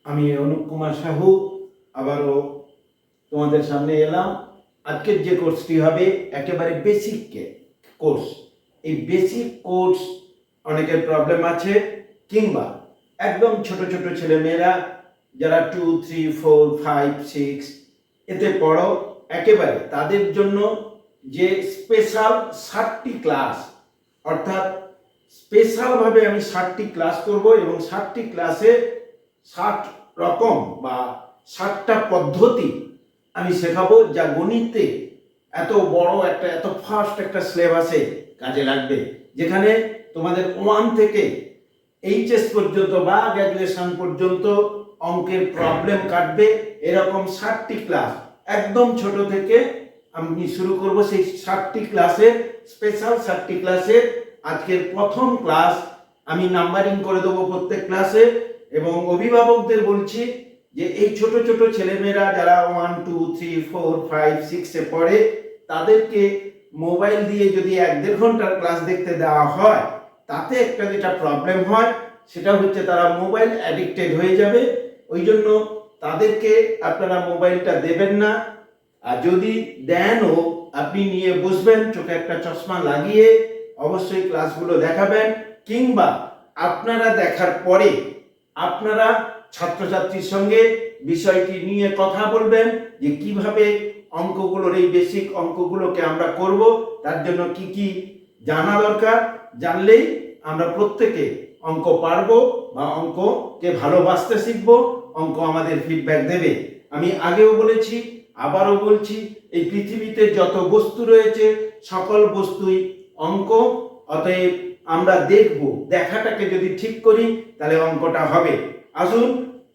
আমি অনুপ কুমার সাহু আবারও তোমাদের সামনে এলাম। আজকের যে কোর্সটি হবে একেবারে বেসিক কোর্স। এই বেসিক কোর্স অনেকের প্রবলেম আছে, কিংবা একদম ছোট ছোট ছেলেমেয়েরা যারা 2, 3, 4, 5, 6 এতে পড়ো, একেবারে তাদের জন্য যে স্পেশাল 60টি ক্লাস, অর্থাৎ স্পেশালভাবে আমি 60টি ক্লাস করব এবং 60টি ক্লাসে 60 রকম বা 60টা পদ্ধতি আমি শেখাবো, যা গণিতে এত বড় একটা এত ফাস্ট একটা সিলেবাসে কাজে লাগবে, যেখানে তোমাদের 1 থেকে এইচএস পর্যন্ত বা গ্র্যাজুয়েশন পর্যন্ত অঙ্কের প্রবলেম কাটবে। এরকম 60টি ক্লাস একদম ছোট থেকে আমি শুরু করব। সেই 60টি ক্লাসের স্পেশাল 60টি ক্লাসের আজকের প্রথম ক্লাস আমি নাম্বারিং করে দেবো প্রত্যেক ক্লাসে। এবং অভিভাবকদের বলছি যে এই ছোট ছোট ছেলেমেয়েরা যারা 1, 2, 3, 4, 5, 6 পড়ে, তাদেরকে মোবাইল দিয়ে যদি 1-1.5 ঘন্টার ক্লাস দেখতে দেওয়া হয়, তাতে একটা যেটা প্রবলেম হয় সেটা হচ্ছে তারা মোবাইল অ্যাডিক্টেড হয়ে যাবে। ওই জন্য তাদেরকে আপনারা মোবাইলটা দেবেন না। আর যদি দেনও, আপনি নিয়ে বসবেন, চোখে একটা চশমা লাগিয়ে অবশ্যই ক্লাসগুলো দেখাবেন, কিংবা আপনারা দেখার পরে আপনারা ছাত্রছাত্রীর সঙ্গে বিষয়টি নিয়ে কথা বলবেন যে কিভাবে অঙ্কগুলোর এই বেসিক অঙ্কগুলোকে আমরা করব, তার জন্য কি কি জানা দরকার। জানলেই আমরা প্রত্যেকে অঙ্ক পারবো বা অঙ্ককে ভালোবাসতে শিখবো, অঙ্ক আমাদের ফিডব্যাক দেবে। আমি আগেও বলেছি, আবারও বলছি, এই পৃথিবীতে যত বস্তু রয়েছে সকল বস্তুই অঙ্ক। অতএব আমরা দেখব, দেখাটাকে যদি ঠিক করি তাহলে অঙ্কটা হবে। আসুন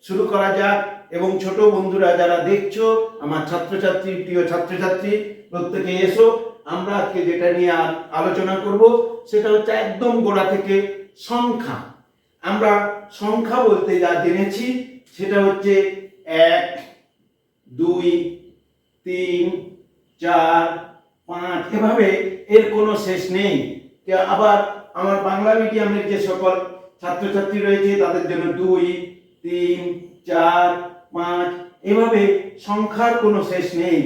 শুরু করা যাক। এবং ছোট বন্ধুরা যারা দেখছো, আমার ছাত্রছাত্রী, প্রিয় ছাত্রছাত্রী, প্রত্যেকে এসো। আমরা আজকে যেটা নিয়ে আলোচনা করব সেটা হচ্ছে একদম গোড়া থেকে সংখ্যা। আমরা সংখ্যা বলতে যা জেনেছি সেটা হচ্ছে 1, 2, 3, 4, 5, এভাবে এর কোনো শেষ নেই। আবার আমার বাংলা মিডিয়ামের যে সকল ছাত্রছাত্রী রয়েছে তাদের জন্য 2, 3, 4, 5, এভাবে সংখ্যার কোনো শেষ নেই।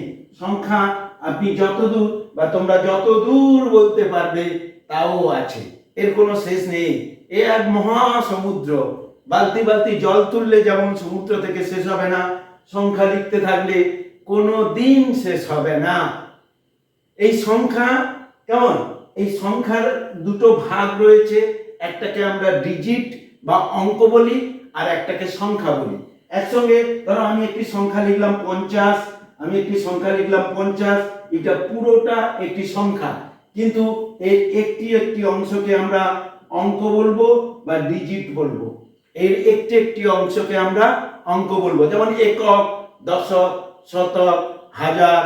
সংখ্যা আপনি যতদূর বা তোমরা যতদূর বলতে পারবে তাও আছে, এর কোনো শেষ নেই। এ এক মহাসমুদ্র। বালতি বালতি জল তুললে যেমন সমুদ্র থেকে শেষ হবে না, সংখ্যা লিখতে থাকলে কোনো দিন শেষ হবে না। এই সংখ্যা কেমন? এই সংখ্যার দুটো ভাগ রয়েছে, একটাকে আমরা ডিজিট বা অঙ্ক বলি, আর একটাকে সংখ্যা বলি। একসঙ্গে ধরো আমি একটি সংখ্যা লিখলাম 50, আমি একটি সংখ্যা লিখলাম 50, এটা পুরোটা একটি সংখ্যা, কিন্তু এর একটি একটি অংশকে আমরা অঙ্ক বলবো বা ডিজিট বলবো। এর একটি একটি অংশকে আমরা অঙ্ক বলবো, যেমন একক, দশক, শতক, হাজার,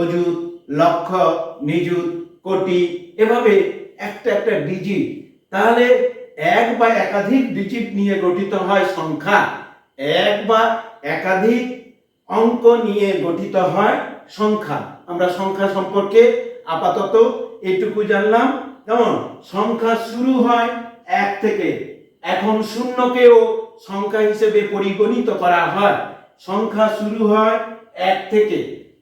অযুত, লক্ষ, নিযুত, কোটি, এভাবে একটা একটা ডিজিট। তাহলে এক বা একাধিক ডিজিট নিয়ে গঠিত হয় সংখ্যা, এক বা একাধিক অঙ্ক নিয়ে গঠিত হয় সংখ্যা। আমরা সংখ্যা সম্পর্কে আপাতত এটুকু জানলাম। যেমন সংখ্যা শুরু হয় 1 থেকে। এখন শূন্যকেও সংখ্যা হিসেবে পরিগণিত করা হয়। সংখ্যা শুরু হয় 1 থেকে,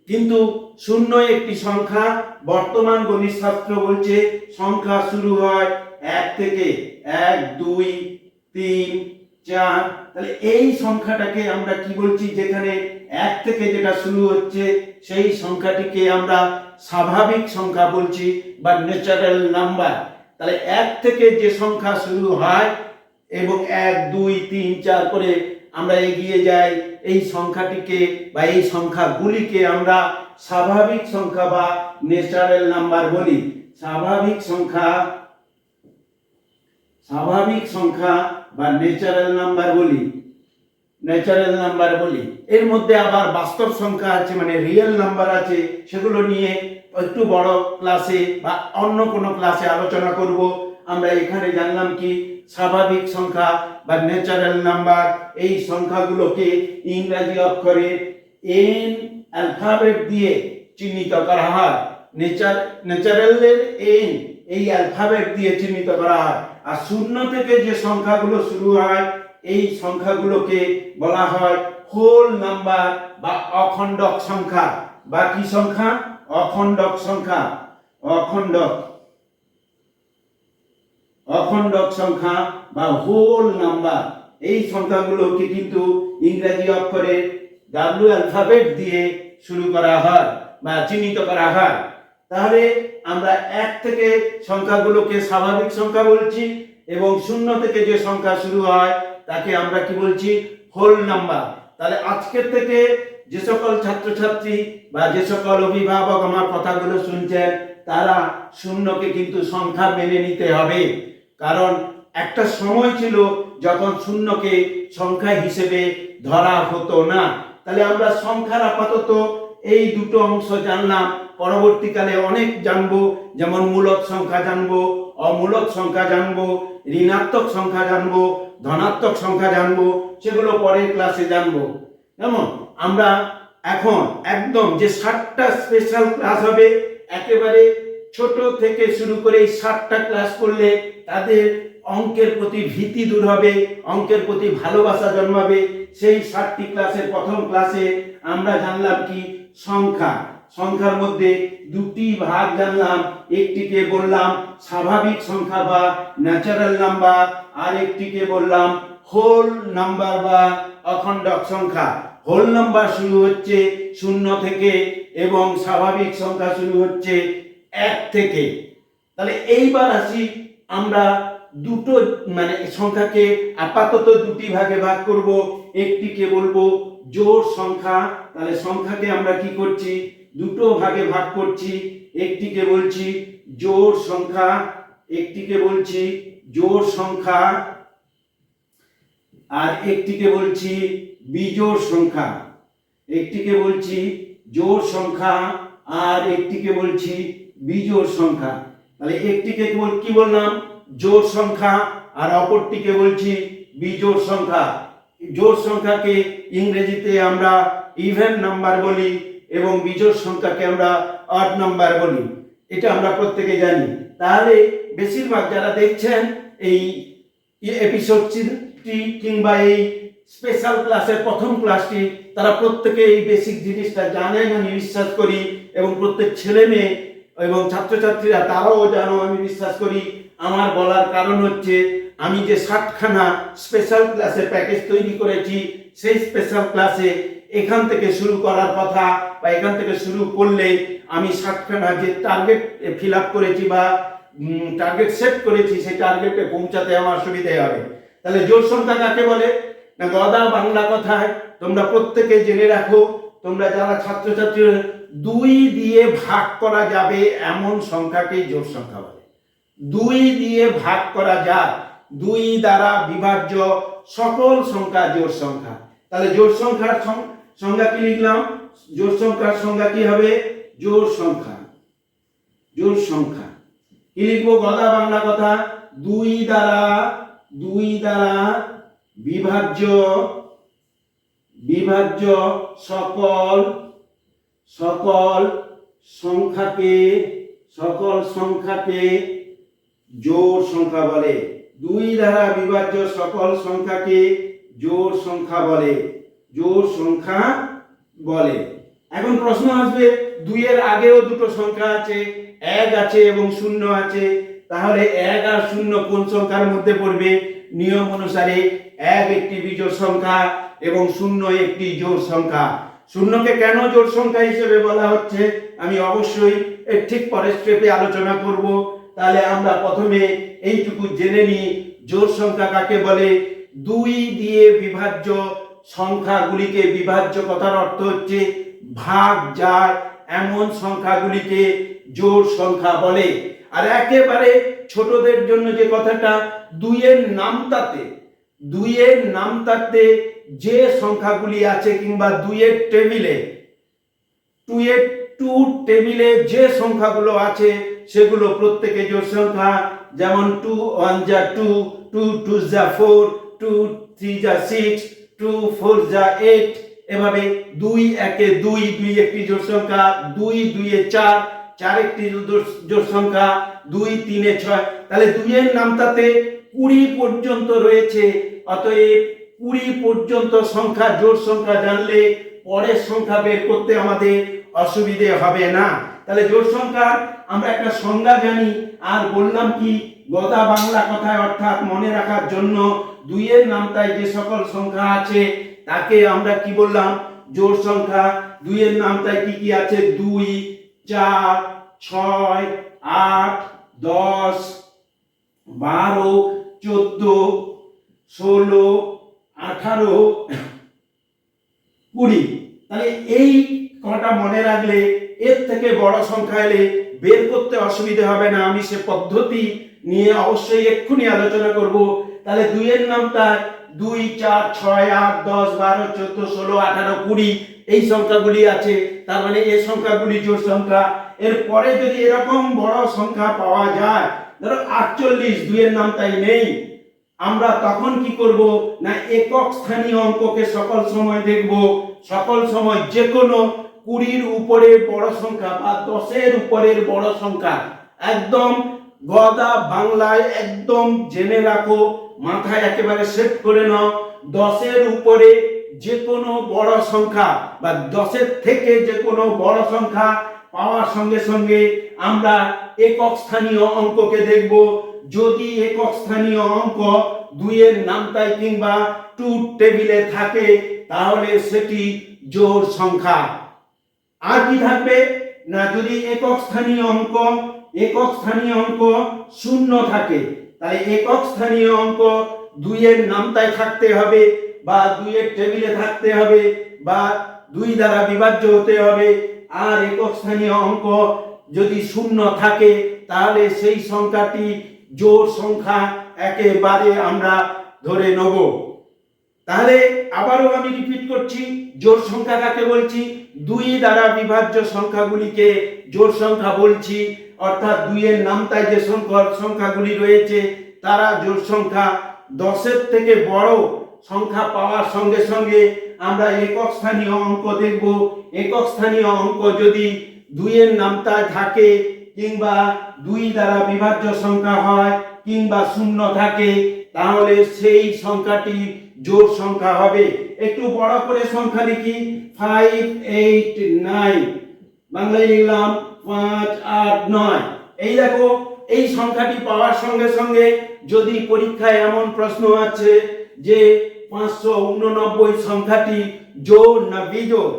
কিন্তু শূন্য একটি সংখ্যা। বর্তমান গণিত শাস্ত্র বলছে সংখ্যা শুরু হয় 1 থেকে। 1, 2, 3, 4। তাহলে এই সংখ্যাটাকে আমরা কি বলছি? যেখানে 1 থেকে যেটা শুরু হচ্ছে সেই সংখ্যাটিকে আমরা স্বাভাবিক সংখ্যা বলছি বা ন্যাচারাল নাম্বার। তাহলে 1 থেকে যে সংখ্যা শুরু হয় এবং 1, 2, 3, 4 করে আমরা এগিয়ে যাই, এই সংখ্যাটিকে বা এই সংখ্যাগুলিকে আমরা স্বাভাবিক সংখ্যা বা ন্যাচারাল নাম্বার বলি। স্বাভাবিক সংখ্যা বা ন্যাচারাল নাম্বার বলি। এর মধ্যে আবার বাস্তব সংখ্যা আছে, মানে রিয়েল নাম্বার আছে, সেগুলো নিয়ে একটু বড় ক্লাসে বা অন্য কোনো ক্লাসে আলোচনা করব। আমরা এখানে জানলাম কি স্বাভাবিক সংখ্যা বা ন্যাচারাল নাম্বার। এই সংখ্যাগুলোকে ইংরেজি অক্ষরে এন অ্যালফাবেট দিয়ে চিহ্নিত করা হয়। ন্যাচারালের এন এই অ্যালফাবেট দিয়ে চিহ্নিত করা হয়। আর শূন্য থেকে যে সংখ্যাগুলো শুরু হয় এই সংখ্যাগুলোকে বলা হয় হোল নাম্বার বা অখণ্ডক সংখ্যা। বা কি সংখ্যা? অখণ্ডক সংখ্যা। অখণ্ডক সংখ্যা বা হোল নাম্বার। এই সংখ্যাগুলোকে কিন্তু ইংরেজি অক্ষরে ডাব্লিউ অ্যালফাবেট দিয়ে শুরু করা হয় বা চিহ্নিত করা হয়। তাহলে আমরা 1 থেকে সংখ্যাগুলোকে স্বাভাবিক সংখ্যা বলছি এবং 0 থেকে যে সংখ্যা শুরু হয় তাকে আমরা কি বলছি? Whole number. তাহলে আজকের থেকে যে সকল ছাত্রছাত্রী বা যে সকল অভিভাবক আমার কথাগুলো শুনছেন তারা 0কে কিন্তু সংখ্যা মেনে নিতে হবে। কারণ একটা সময় ছিল যখন 0কে সংখ্যা হিসেবে ধরা হতো না। তাহলে আমরা সংখ্যার আপাতত এই দুটো অংশ জানলাম, পরবর্তীকালে অনেক জানবো, যেমন মূলক সংখ্যা জানবো, অমূলক সংখ্যা জানবো, ঋণাত্মক সংখ্যা জানবো, ধনাত্মক সংখ্যা জানবো, সেগুলো পরের ক্লাসে জানবো। যেমন আমরা এখন একদম যে 7টা স্পেশাল ক্লাস হবে, একেবারে ছোট থেকে শুরু করে এই 7টা ক্লাস করলে তাদের অঙ্কের প্রতি ভীতি দূর হবে, অঙ্কের প্রতি ভালোবাসা জন্মাবে। সেই 7টি ক্লাসের প্রথম ক্লাসে আমরা জানলাম কি? সংখ্যা। সংখ্যার মধ্যে দুটি ভাগ জানলাম, একটিকে বললাম স্বাভাবিক সংখ্যা বা ন্যাচারাল নাম্বার, আর একটিকে বললাম হোল নাম্বার বা অখণ্ডক সংখ্যা। হোল নাম্বার শুরু হচ্ছে 0 থেকে এবং স্বাভাবিক সংখ্যা শুরু হচ্ছে 1 থেকে। তাহলে এইবার আসি, আমরা দুটো সংখ্যাকে আপাতত দুটি ভাগে ভাগ করব। একটিকে বলবো জোড় সংখ্যা। তাহলে সংখ্যাকে আমরা কি করছি? দুটো ভাগে ভাগ করছি। একটিকে বলছি জোড় সংখ্যা, একটিকে বলছি জোড় সংখ্যা, আর একটিকে বলছি বিজোড় সংখ্যা। একটিকে বলছি জোড় সংখ্যা আর একটিকে বলছি বিজোড় সংখ্যা। তাহলে একটিকে কি বললাম? জোড় সংখ্যা, আর অপরটিকে বলছি বিজোড় সংখ্যা। জোড় সংখ্যাকে ইংরেজিতে আমরা ইভেন নাম্বার বলি এবং বিজোড় সংখ্যাকে আমরা অড নাম্বার বলি। এটা আমরা প্রত্যেকে জানি। তাহলে বেশিরভাগ যারা দেখছেন এই এপিসোডটি কিংবা এই স্পেশাল ক্লাসের প্রথম ক্লাসটি, তারা প্রত্যেকে এই বেসিক জিনিসটা জানেন আমি বিশ্বাস করি, এবং প্রত্যেক ছেলে মেয়ে এবং ছাত্রছাত্রীরা তারাও জানো আমি বিশ্বাস করি। আমার বলার কারণ হচ্ছে আমি যে 7খানা স্পেশাল ক্লাসের প্যাকেজ তৈরি করেছি, সেই স্পেশাল ক্লাসে এখান থেকে শুরু করার কথা, বা এখান থেকে শুরু করলে আমি 7খানা যে টার্গেট ফিল আপ করেছি বা টার্গেট সেট করেছি, সেই টার্গেটে পৌঁছাতে আমার সুবিধা হবে। তাহলে জোড় সংখ্যা কাকে বলে? না, গদা বাংলা কথায় তোমরা প্রত্যেকে জেনে রাখো, তোমরা যারা ছাত্রছাত্রী, 2 দিয়ে ভাগ করা যাবে এমন সংখ্যাকেই জোড় সংখ্যা বলে। 2 দিয়ে ভাগ করা যায়, 2 দ্বারা বিভাজ্য সকল সংখ্যা জোড় সংখ্যা। তাহলে জোড় সংখ্যার সংজ্ঞা কি লিখলাম? জোড় সংখ্যার সংজ্ঞা কি হবে? জোড় সংখ্যা। জোড় সংখ্যা কি লিখবো? গদা বাংলা কথা, 2 দ্বারা বিভাজ্য সকল সংখ্যাকে জোড় সংখ্যা বলে। 2 দ্বারা বিভাজ্য সকল সংখ্যাকে জোড় সংখ্যা বলে। এখন প্রশ্ন আসবে, 2 এর আগেও দুটো সংখ্যা আছে, 1 আছে এবং 0 আছে। তাহলে 1 আর 0 কোন সংখ্যার মধ্যে পড়বে? নিয়ম অনুসারে 1 একটি বিজোড় সংখ্যা এবং 0 একটি জোড় সংখ্যা। 0কে কেন জোড় সংখ্যা হিসেবে বলা হচ্ছে আমি অবশ্যই ঠিক পরের স্টেপে আলোচনা করব। তাহলে আমরা প্রথমে এইটুকু জেনে নিই, জোড় সংখ্যা কাকে বলে। 2 দিয়ে বিভাজ্য সংখ্যাগুলিকে, বিভাজ্য কথার অর্থ হচ্ছে ভাগ যায় এমন সংখ্যাগুলিকে জোড় সংখ্যা বলে। আর একেবারে ছোটদের জন্য যে কথাটা, 2 এর নামতাতে যে সংখ্যাগুলি আছে, কিংবা 2 এর টেবিলে যে সংখ্যাগুলো আছে সেগুলো প্রত্যেকে জোড় সংখ্যা। যেমন 2 1 যা 2, 2 2 যা 4, 2 3 যা 6, 2 4 যা 8। এভাবে 2 1 2, 2 একটি জোড় সংখ্যা, 2 2 4, 4 একটি জোড় সংখ্যা, 2 3 6। তাহলে 2 এর নামতাতে 20 পর্যন্ত রয়েছে অতএব 20 পর্যন্ত সংখ্যা জোড় সংখ্যা জানলে পরের সংখ্যা বের করতে আমাদের অসুবিধে হবে না। তাহলে জোড় সংখ্যা আমরা একটা সংজ্ঞা জানি, আর বললাম কি গদা বাংলা কথায় অর্থাৎ মনে রাখার জন্য 2 এর নামতায় যে সকল সংখ্যা আছে তাকে আমরা কি বললাম জোড় সংখ্যা। 2 এর নামতায় কি কি আছে 2, 4, 6, 8, 10, 12, 14, 16, 18, 20। তাহলে এই কটা মনে রাখলে এর থেকে বড় সংখ্যা এলে বের করতে অসুবিধা হবে না। আমি সে পদ্ধতি নিয়ে অবশ্যই এক্ষুনি আলোচনা করব। তাহলে 2 এর নামটা 2, 4, 6, 8, 10, 12, 14, 16, 18, 20 এই সংখ্যাগুলি আছে। তার মানে এই সংখ্যাগুলি জোড় সংখ্যা। এরপরে যদি এরকম বড় সংখ্যা পাওয়া যায়, ধরো 48, 2 এর নামটাই নেই, আমরা তখন কি করব না একক স্থানীয় অঙ্ককে সকল সময় দেখব। সকল সময় যে কোনো 20 উপরে বড় সংখ্যা বা 10 এর উপরের বড় সংখ্যা একদম গদা বাংলায় একদম জেনে রাখো, মাথায় একেবারে সেট করে নাও। 10 এর উপরে যে কোনো বড় সংখ্যা বা 10 এর থেকে যে কোনো বড় সংখ্যা পাওয়ার সঙ্গে সঙ্গে আমরা একক স্থানীয় অঙ্ককে দেখব। যদি একক স্থানীয় অঙ্ক 2 এর নামতায় কিংবা ট্রুথ টেবিলে থাকে তাহলে সেটি জোড় সংখ্যা। আর কি থাকবে না যদি একক স্থানীয় অঙ্ক শূন্য থাকে তাহলে একক স্থানীয় অঙ্ক 2 এর নামতায় থাকতে হবে বা 2 এর টেবিলে থাকতে হবে বা 2 দ্বারা বিভাজ্য হতে হবে। আর একক স্থানীয় অঙ্ক যদি শূন্য থাকে তাহলে সেই সংখ্যাটি জোড় সংখ্যা একেবারে আমরা ধরে নেব। তাহলে আবারও আমি রিপিট করছি, জোড় সংখ্যা কাকে বলছি? 2 দ্বারা বিভাজ্য সংখ্যাগুলিকে জোড় সংখ্যা বলছি। অর্থাৎ 2 এর নামতায় যে সংখ্যাগুলি রয়েছে তারা জোড় সংখ্যা। 10 এর থেকে বড় সংখ্যা পাওয়ার সঙ্গে সঙ্গে আমরা একক স্থানীয় অঙ্ক দেখব। একক স্থানীয় অঙ্ক যদি 2 এর নামতায় থাকে কিংবা 2 দ্বারা বিভাজ্য সংখ্যা হয় কিংবা শূন্য থাকে তাহলে সেই সংখ্যাটি জোড় সংখ্যা হবে। একটু বড় করে সংখ্যা লিখি 5, 8, 9, বাংলায় লিখলাম 5, 8, 9। এই দেখো এই সংখ্যাটি পাওয়ার সঙ্গে সঙ্গে যদি পরীক্ষায় এমন প্রশ্ন আছে যে 589 সংখ্যাটি জোড় না বিজোড়,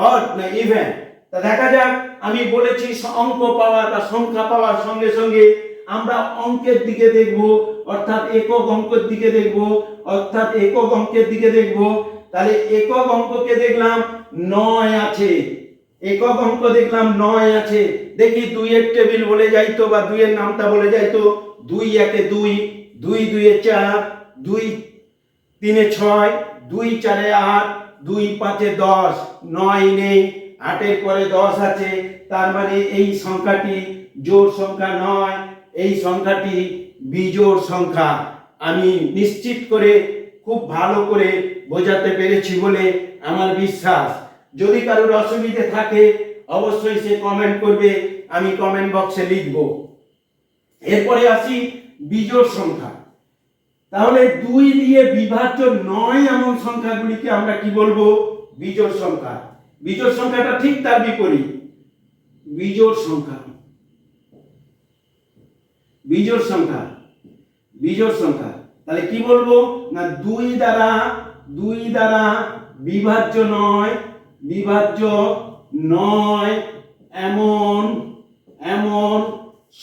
অড না ইভেন, তা দেখা যাক। আমি বলেছি অঙ্ক পাওয়ার বা সংখ্যা পাওয়ার সঙ্গে সঙ্গে আমরা অঙ্কের দিকে দেখব, অর্থাৎ একক অঙ্কের দিকে দেখব। তাহলে একক অঙ্ককে দেখলাম 9 আছে, একক অঙ্ক দেখলাম 9 আছে। দেখি 2 এর টেবিল বলে যাইতো বা 2 এর নামটা বলে যাইতো। 2 একে 2, 2 2 4, 2 3 6, 2 4 8, 2 5 10, 9 নেই, 8 এর পরে 10 আছে। তার মানে এই সংখ্যাটি জোড় সংখ্যা নয়, এই সংখ্যাটি বিজোড় সংখ্যা। আমি নিশ্চিত করে খুব ভালো করে বোঝাতে পেরেছি বলে আমার বিশ্বাস। যদি কারোর অসুবিধা থাকে অবশ্যই সে কমেন্ট করবে, আমি কমেন্ট বক্সে লিখব। এরপরে আসি বিজোড় সংখ্যা। তাহলে 2 দিয়ে বিভাজ্য নয় এমন সংখ্যাগুলিকে আমরা কি বলবো? বিজোড় সংখ্যা। বিজোড় সংখ্যাটা ঠিক তার বিপরীত, বিজোড় সংখ্যা। বিজোড় সংখ্যা তাহলে কি বলবো না 2 দ্বারা বিভাজ্য নয় এমন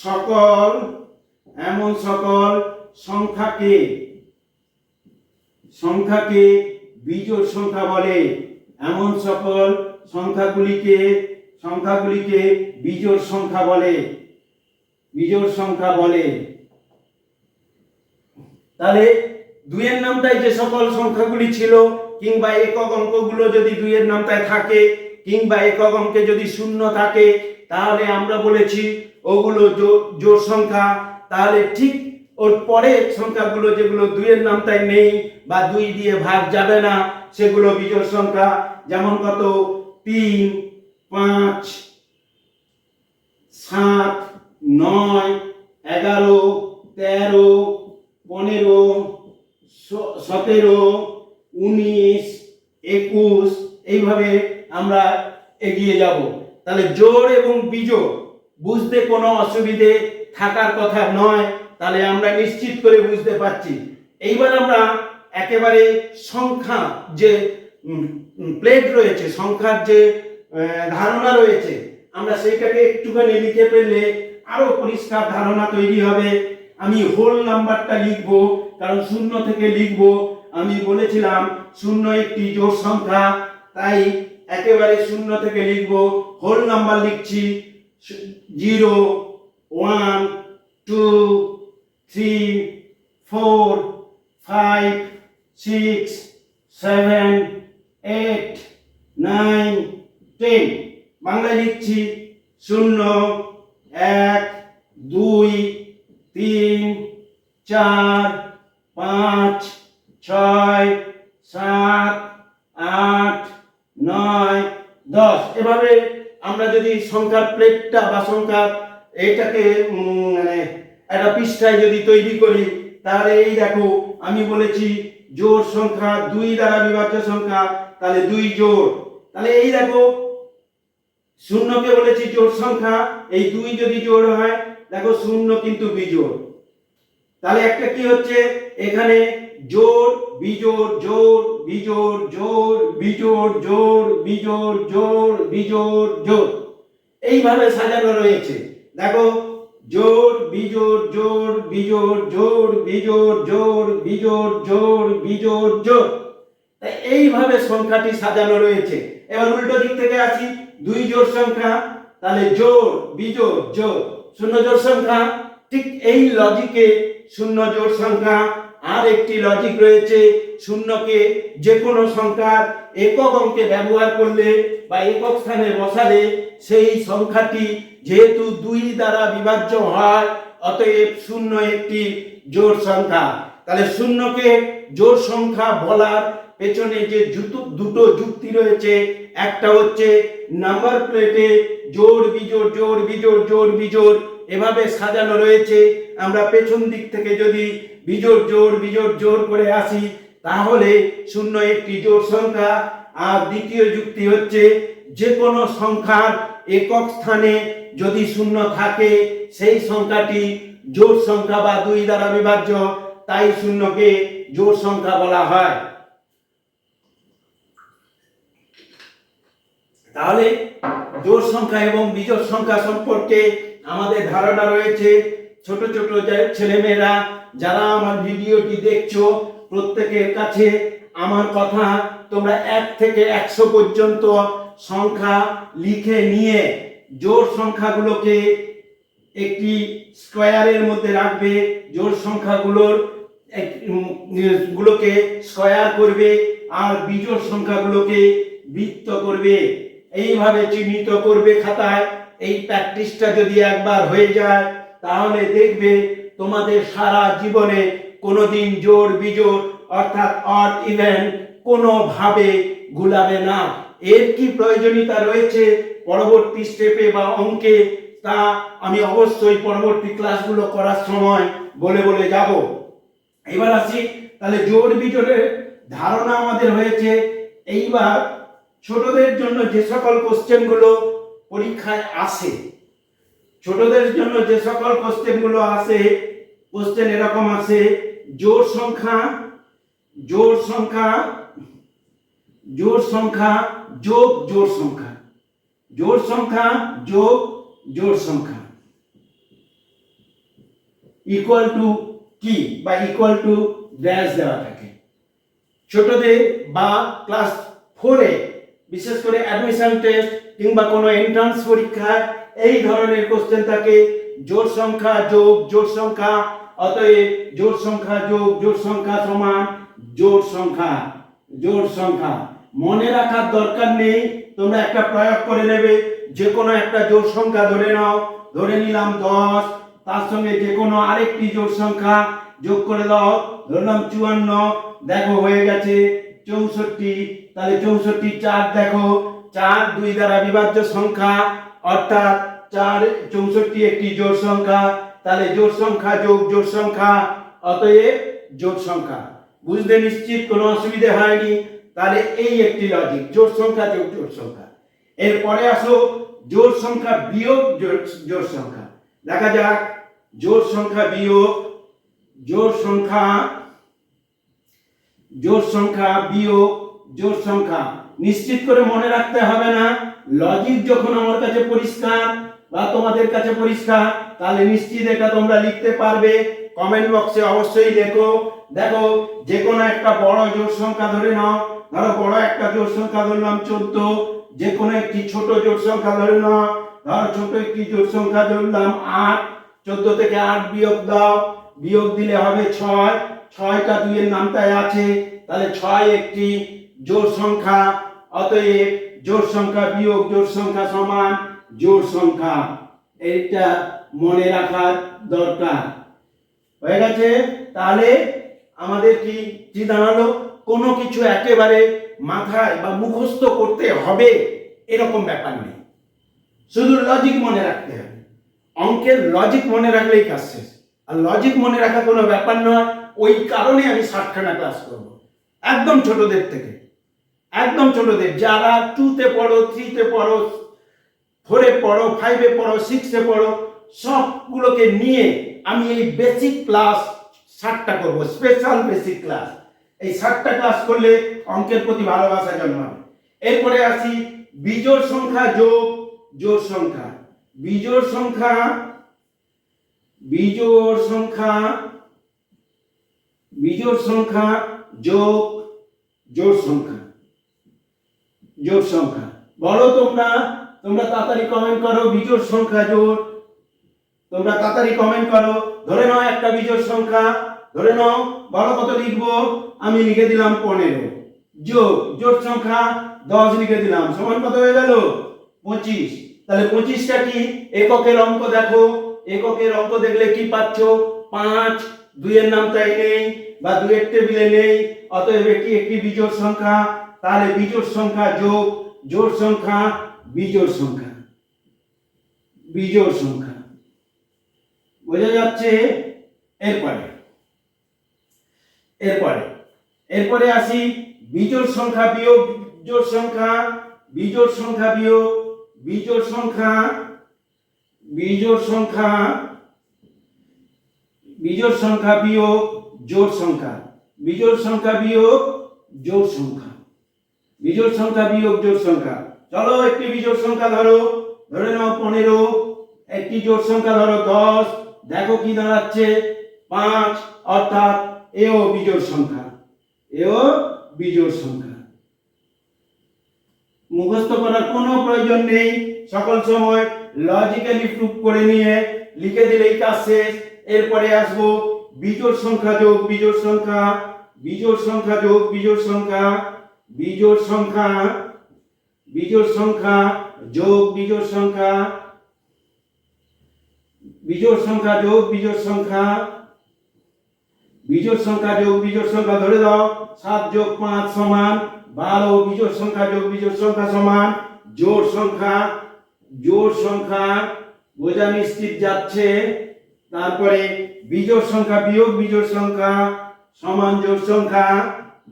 সকল সংখ্যাকে বিজোড় সংখ্যা বলে। এমন সকল সংখ্যাগুলিকে বিজোড় সংখ্যা বলে। তাহলে 2 এর নামটায় যে সকল সংখ্যাগুলি ছিল কিংবা একক অঙ্কগুলো যদি 2 এর নামটায় থাকে কিংবা একক অঙ্কে যদি শূন্য থাকে তাহলে আমরা বলেছি ওগুলো জোড় সংখ্যা। তাহলে ঠিক ওর পরের সংখ্যাগুলো যেগুলো 2 এর নামটায় নেই বা 2 দিয়ে ভাগ যাবে না সেগুলো বিজোড় সংখ্যা। যেমন কত 3, 5, 7, 9, 11, 13, 15, 17, 19, 21 এইভাবে আমরা এগিয়ে যাব। তাহলে জোড় এবং বিজোড় বুঝতে কোনো অসুবিধে থাকার কথা নয়, তাহলে আমরা নিশ্চিত করে বুঝতে পারছি। এইবার আমরা একেবারে সংখ্যা যে প্লেট রয়েছে, সংখ্যার যে ধারণা রয়েছে, আমরা সেইটাকে একটুখানি লিখে ফেললে আরো পরিষ্কার ধারণা তৈরি হবে। আমি হোল নাম্বারটা লিখব, কারণ শূন্য থেকে লিখব। আমি বলেছিলাম শূন্য একটি জোড় সংখ্যা, তাই একেবারে শূন্য থেকে লিখব। হোল নাম্বার লিখছি 0, 1, 2, 3, 4, 5, 6, 7, 8, 9, 10। বাংলায় লিখছি 0, 1, 2, 3, 4, 5, 6, 7, 8, 9, 10। এভাবে আমরা যদি সংখ্যার প্লেটটা বা সংখ্যার এটাকে মানে একটা পৃষ্ঠায় যদি তৈরি করি, তাহলে এই দেখো আমি বলেছি জোড় সংখ্যা 2 দ্বারা বিভাজ্য সংখ্যা, তাহলে 2 জোড়। তাহলে এই দেখো শূন্যকে বলেছি জোড় সংখ্যা, এই 2 যদি জোড় হয়, দেখো শূন্য কিন্তু বিজোড়। তাহলে একটা কি হচ্ছে এখানে জোড় বিজোড় জোড় বিজোড় জোড় বিজোড় জোড় বিজোড় জোড় বিজোড় জোড় এইভাবে সাজানো রয়েছে। দেখো জোড় বিজোড় জোড় বিজোড় জোড় বিজোড় জোড় বিজোড় জোড় বিজোড় জোড়, তাই এইভাবে সংখ্যাটি সাজানো রয়েছে। এবার উল্টো দিক থেকে আসি, 2 জোড় সংখ্যা, তাহলে জোড় বিজোড় জোড়, শূন্য জোড় সংখ্যা। ঠিক এই লজিকে শূন্য জোড় সংখ্যা। আর একটি লজিক রয়েছে, শূন্যকে যে কোনো সংখ্যার একক অঙ্কে ব্যবহার করলে বা একক স্থানে বসালে সেই সংখ্যাটি যেহেতু 2 দ্বারা বিভাজ্য হয়, অতএব শূন্য একটি জোড় সংখ্যা। তাহলে শূন্যকে জোড় সংখ্যা বলার পেছনে যে দুটো যুক্তি রয়েছে, একটা হচ্ছে নাম্বার প্লেটে জোড় বিজোড় জোড় বিজোড় জোড় বিজোড় এভাবে সাজানো রয়েছে। আমরা পেছন দিক থেকে যদি বিজোড় জোড় বিজোড় জোড় করে আসি, তাহলে শূন্য একটি জোড় সংখ্যা। আর দ্বিতীয় যুক্তি হচ্ছে যে কোনো সংখ্যার একক স্থানে যদি শূন্য থাকে, সেই সংখ্যাটি জোড় সংখ্যা বা 2 দ্বারা বিভাজ্য, তাই শূন্যকে জোড় সংখ্যা বলা হয়। তাহলে জোড় সংখ্যা এবং বিজোড় সংখ্যা সম্পর্কে আমাদের ধারণা রয়েছে। ছোট ছোট ছেলেমেয়েরা যারা আমার ভিডিওটি দেখছো, প্রত্যেকের কাছে আমার কথা, তোমরা 1 থেকে 100 পর্যন্ত সংখ্যা লিখে নিয়ে জোড় সংখ্যাগুলোকে একটি স্কয়ারের মধ্যে রাখবে। জোড় সংখ্যাগুলোকে স্কয়ার করবে আর বিজোড় সংখ্যাগুলোকে বৃত্ত করবে। এইভাবে চিহ্নিত করবে খাতায়। এই প্র্যাকটিসটা যদি একবার হয়ে যায়, তাহলে দেখবে তোমাদের সারা জীবনে কোনোদিন জোড় বিজোড় অর্থাৎ অড ইভেন কোনোভাবে গুলাবে না। এর কি প্রয়োজনীয়তা রয়েছে পরবর্তী স্টেপে বা অঙ্কে, তা আমি অবশ্যই পরবর্তী ক্লাসগুলো করার সময় বলে বলে যাব। এবার আসি, তাহলে জোড় বিজোড়ের ধারণা আমাদের হয়েছে। এইবার ছোটদের জন্য যে সকল কোশ্চেনগুলো পরীক্ষায় আসে, ছোটদের জন্য যে সকল কোশ্চেনগুলো আসে, কোশ্চেন এরকম আসে: জোড় সংখ্যা জোড় সংখ্যা জোড় সংখ্যা যোগ জোড় সংখ্যা, জোড় সংখ্যা যোগ জোড় সংখ্যা ইকুয়াল টু কি বা ইকুয়াল টু ড্যাশ দেওয়া থাকে। ছোটদের বা ক্লাস 4-এ বিশেষ করে অ্যাডমিশন টেস্ট কিংবা কোনো এন্ট্রান্স পরীক্ষায় এই ধরনের কোশ্চেন থাকে। জোড় সংখ্যা যোগ জোড় সংখ্যা, অতএব জোড় সংখ্যা যোগ জোড় সংখ্যা সমান জোড় সংখ্যা। জোড় সংখ্যা মনে রাখার দরকার নেই, তোমরা একটা প্রয়োগ করে নেবে। যে কোনো একটা জোড় সংখ্যা ধরে নাও, ধরে নিলাম 10, তার সঙ্গে যে কোনো আরেকটি জোড় সংখ্যা যোগ করে দাও, ধরলাম 54, দেখো হয়ে গেছে 64। তাহলে 64 4, দেখো 4 2 দ্বারা বিভাজ্য সংখ্যা, অর্থাৎ 4 64 একটি জোড় সংখ্যা। তাহলে জোড় সংখ্যা যোগ জোড় সংখ্যা, অতএব জোড় সংখ্যা। বুঝতে নিশ্চিত, কোনো অসুবিধা হয়নি? তাহলে এই একটি লজিক, জোড় সংখ্যা যোগ জোড় সংখ্যা। এরপরে আসো জোড় সংখ্যা বিয়োগ জোড় সংখ্যা। দেখা যাক জোড় সংখ্যা বিয়োগ জোড় সংখ্যা বিয়োগ জোড় সংখ্যা। নিশ্চিত করে মনে রাখতে হবে না, লজিক যখন আমার কাছে পরিষ্কার বা তোমাদের কাছে পরিষ্কার, তাহলে নিশ্চিত এটা তোমরা লিখতে পারবে। কমেন্ট বক্সে অবশ্যই লেখো। দেখো যে কোনো একটা বড় জোড় সংখ্যা ধরে নাও, ধরো বড় একটা জোড় সংখ্যা ধরলাম 14, যে কোনো একটি ছোট জোড় সংখ্যা ধরে নাও, ধরো ছোট একটি জোড় সংখ্যা ধরলাম 8, 14 থেকে 8 বিয়োগ দাও, বিয়োগ দিলে হবে 6, 6টা 2 এর নামটায় আছে, তাহলে 6 একটি জোড় সংখ্যা। অতএব জোড় সংখ্যা বিয়োগ জোড় সংখ্যা সমান জোড় সংখ্যা। এটা মনে রাখার দরকার। হয়ে গেছে? তাহলে আমাদের কি দাঁড়ালো? কোনো কিছু একেবারে মাথায় বা মুখস্থ করতে হবে এরকম ব্যাপার নেই, শুধু লজিক মনে রাখতে হবে। অঙ্কের লজিক মনে রাখলেই কাজ শেষ। আর লজিক মনে রাখা কোনো ব্যাপার নয়, ওই কারণে আমি 60খানা ক্লাস করব, একদম ছোটদের থেকে, একদম ছোটদের, যারা 2তে পড়ো, 3তে পড়ো, 4এ পড়ো, 5এ পড়ো, 6এ পড়ো, সবগুলোকে নিয়ে আমি এই বেসিক ক্লাস 60টা করব, স্পেশাল বেসিক ক্লাস। এই 60টা ক্লাস করলে অঙ্কের প্রতি ভালোবাসা জন্মাবে। এরপরে আসি বিজোড় সংখ্যা যোগ জোড় সংখ্যা। বিজোড় সংখ্যা যোগ জোড় সংখ্যা। বলো তোমরা তাড়াতাড়ি কমেন্ট করো, বিজোড় সংখ্যা জোড়। তোমরা তাড়াতাড়ি কমেন্ট করো। ধরে নাও একটা বিজোড় সংখ্যা, ধরে নাও, বলো কত লিখবো? আমি লিখে দিলাম 15, যোগ জোড় সংখ্যা 10 লিখে দিলাম, সমান কত হয়ে গেল? 25। তাহলে 25টা কি এককের অঙ্ক? দেখো এককের অঙ্ক দেখলে কি পাচ্ছ? 5, 2 এর নামটাই নেই বা 2 এর টেবিলে নেই, অতএব এটি একটি বিজোড় সংখ্যা। তাহলে বিজোড় সংখ্যা যোগ জোড় সংখ্যা বিজোড় সংখ্যা। বোঝা যাচ্ছে? এরপরে আসি বিজোড় সংখ্যা বিয়োগ জোড় সংখ্যা। বিজোড় সংখ্যা বিয়োগ জোড় সংখ্যা। বিজোড় সংখ্যা বিয়োগ জোড় সংখ্যা। চলো একটি বিজোড় সংখ্যা ধরে নাও 15, একটি জোড় সংখ্যা ধরো 10। দেখো কি দাঁড়াচ্ছে? 5, অর্থাৎ এও বিজোড় সংখ্যা। মুখস্থ করার কোনো প্রয়োজন নেই, সকল সময় লজিক্যালি প্রুফ করে নিয়ে লিখে দিলেই কাজ শেষ। এরপরে আসবো বিজোড় সংখ্যা যোগ বিজোড় সংখ্যা। বিজোড় সংখ্যা যোগ বিজোড় সংখ্যা। বিজোড় সংখ্যা যোগ বিজোড় সংখ্যা। বিজোড় সংখ্যা যোগ বিজোড় সংখ্যা। বিজোড় সংখ্যা যোগ বিজোড় সংখ্যা ধরে দাও 7 যোগ 5 সমান 12। বিজোড় সংখ্যা যোগ বিজোড় সংখ্যা সমান জোড় সংখ্যা। বোঝা নিশ্চিত যাচ্ছে? তারপরে বিজোড় সংখ্যা বিয়োগ বিজোড় সংখ্যা সমান জোড় সংখ্যা।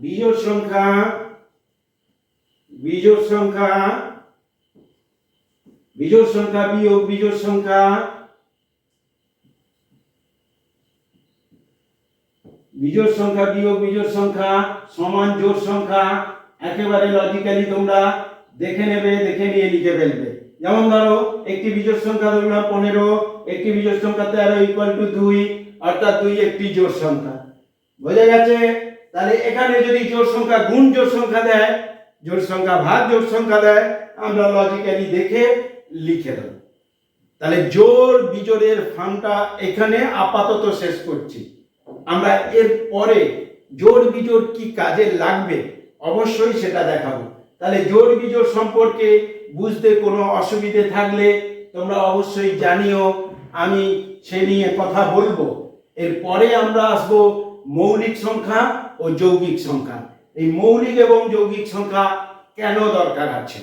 বিজোড় সংখ্যা বিয়োগ বিজোড় সংখ্যা। বিজোড় সংখ্যা বিয়োগ বিজোড় সংখ্যা সমান জোড় সংখ্যা। একেবারে লজিক্যালি তোমরা দেখে নিয়ে লিখে ফেলবে। যেমন ধরো একটি বিজোড় সংখ্যা ধরলাম 15, একটি বিজোড় সংখ্যা 13 ইকুয়াল টু 2, অর্থাৎ 2 একটি জোড় সংখ্যা। বোঝা গেছে? তাহলে এখানে যদি জোড় সংখ্যা গুণ জোড় সংখ্যা দেয়, জোড় সংখ্যা ভাগ জোড় সংখ্যা দেয়, আমরা লজিক্যালি দেখে লিখে দেব। তাহলে জোড় বিজোড়ের ফার্মটা এখানে আপাতত শেষ করছি। আমরা এর পরে জোড় বিজোড় কি কাজে লাগবে অবশ্যই সেটা দেখাবো। তাহলে জোড় বিজোড় সম্পর্কে বুঝতে কোনো অসুবিধে থাকলে তোমরা অবশ্যই জানিও, আমি সে নিয়ে কথা বলবো। এরপরে আমরা আসবো মৌলিক সংখ্যা ও যৌগিক সংখ্যা। এই মৌলিক এবং যৌগিক সংখ্যা কেন দরকার আছে?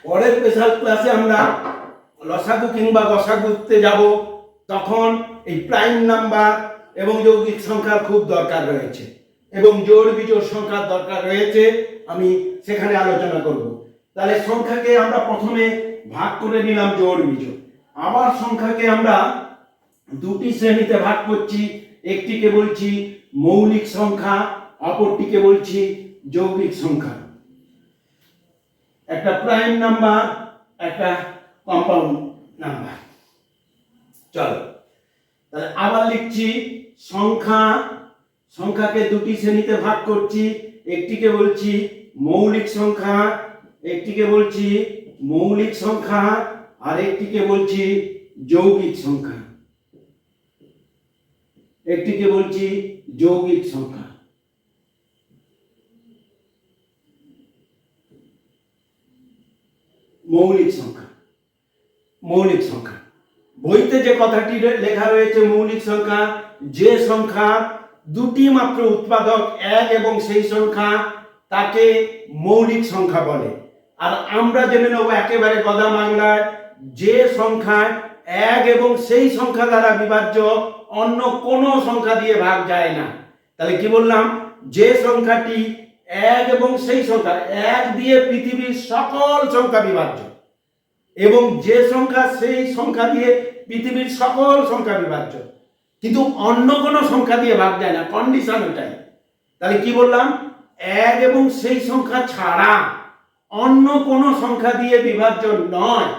পরের স্পেশাল ক্লাসে আমরা লসাগু কিংবা গসাগুতে যাব। তখন এই প্রাইম নাম্বার এবং যৌগিক সংখ্যার খুব দরকার রয়েছে এবং জোড় বিজোড় সংখ্যার দরকার রয়েছে, আমি সেখানে আলোচনা করব। তাহলে সংখ্যাকে আমরা প্রথমে ভাগ করে নিলাম জোড় বিজোড়। আবার সংখ্যাকে আমরা দুটি শ্রেণীতে ভাগ করছি, একটিকে বলছি মৌলিক সংখ্যা, অপরটিকে বলছি যৌগিক সংখ্যা। একটা প্রাইম নাম্বার, একটা কম্পাউন্ড নাম্বার। চলো তাহলে আবার লিখছি সংখ্যাকে দুটি শ্রেণীতে ভাগ করছি, একটিকে বলছি মৌলিক সংখ্যা, একটিকে বলছি মৌলিক সংখ্যা, আর একটিকে বলছি যৌগিক সংখ্যা, একটিকে বলছি যৌগিক সংখ্যা। মৌলিক সংখ্যা, মৌলিক সংখ্যা বইতে যে কথাটি লেখা রয়েছে মৌলিক সংখ্যা, যে সংখ্যা দুটি মাত্র উৎপাদক এক এবং সেই সংখ্যা তাকে মৌলিক সংখ্যা বলে। আর আমরা জেনে নেব একেবারে গদা বাংলায়, যে সংখ্যায় এক এবং সেই সংখ্যা দ্বারা বিভাজ্য অন্য কোনো সংখ্যা দিয়ে ভাগ যায় না। তাহলে কি বললাম, যে সংখ্যাটি এক এবং সেই সংখ্যা, এক দিয়ে পৃথিবীর সকল সংখ্যা বিভাজ্য, এবং যে সংখ্যা সেই সংখ্যা দিয়ে পৃথিবীর সকল সংখ্যা বিভাজ্য, কিন্তু অন্য কোনো সংখ্যা দিয়ে ভাগ যায় না, কন্ডিশন ওটাই। তাহলে কি বললাম, এক এবং সেই সংখ্যা ছাড়া অন্য কোনো সংখ্যা দিয়ে বিভাজ্য নয়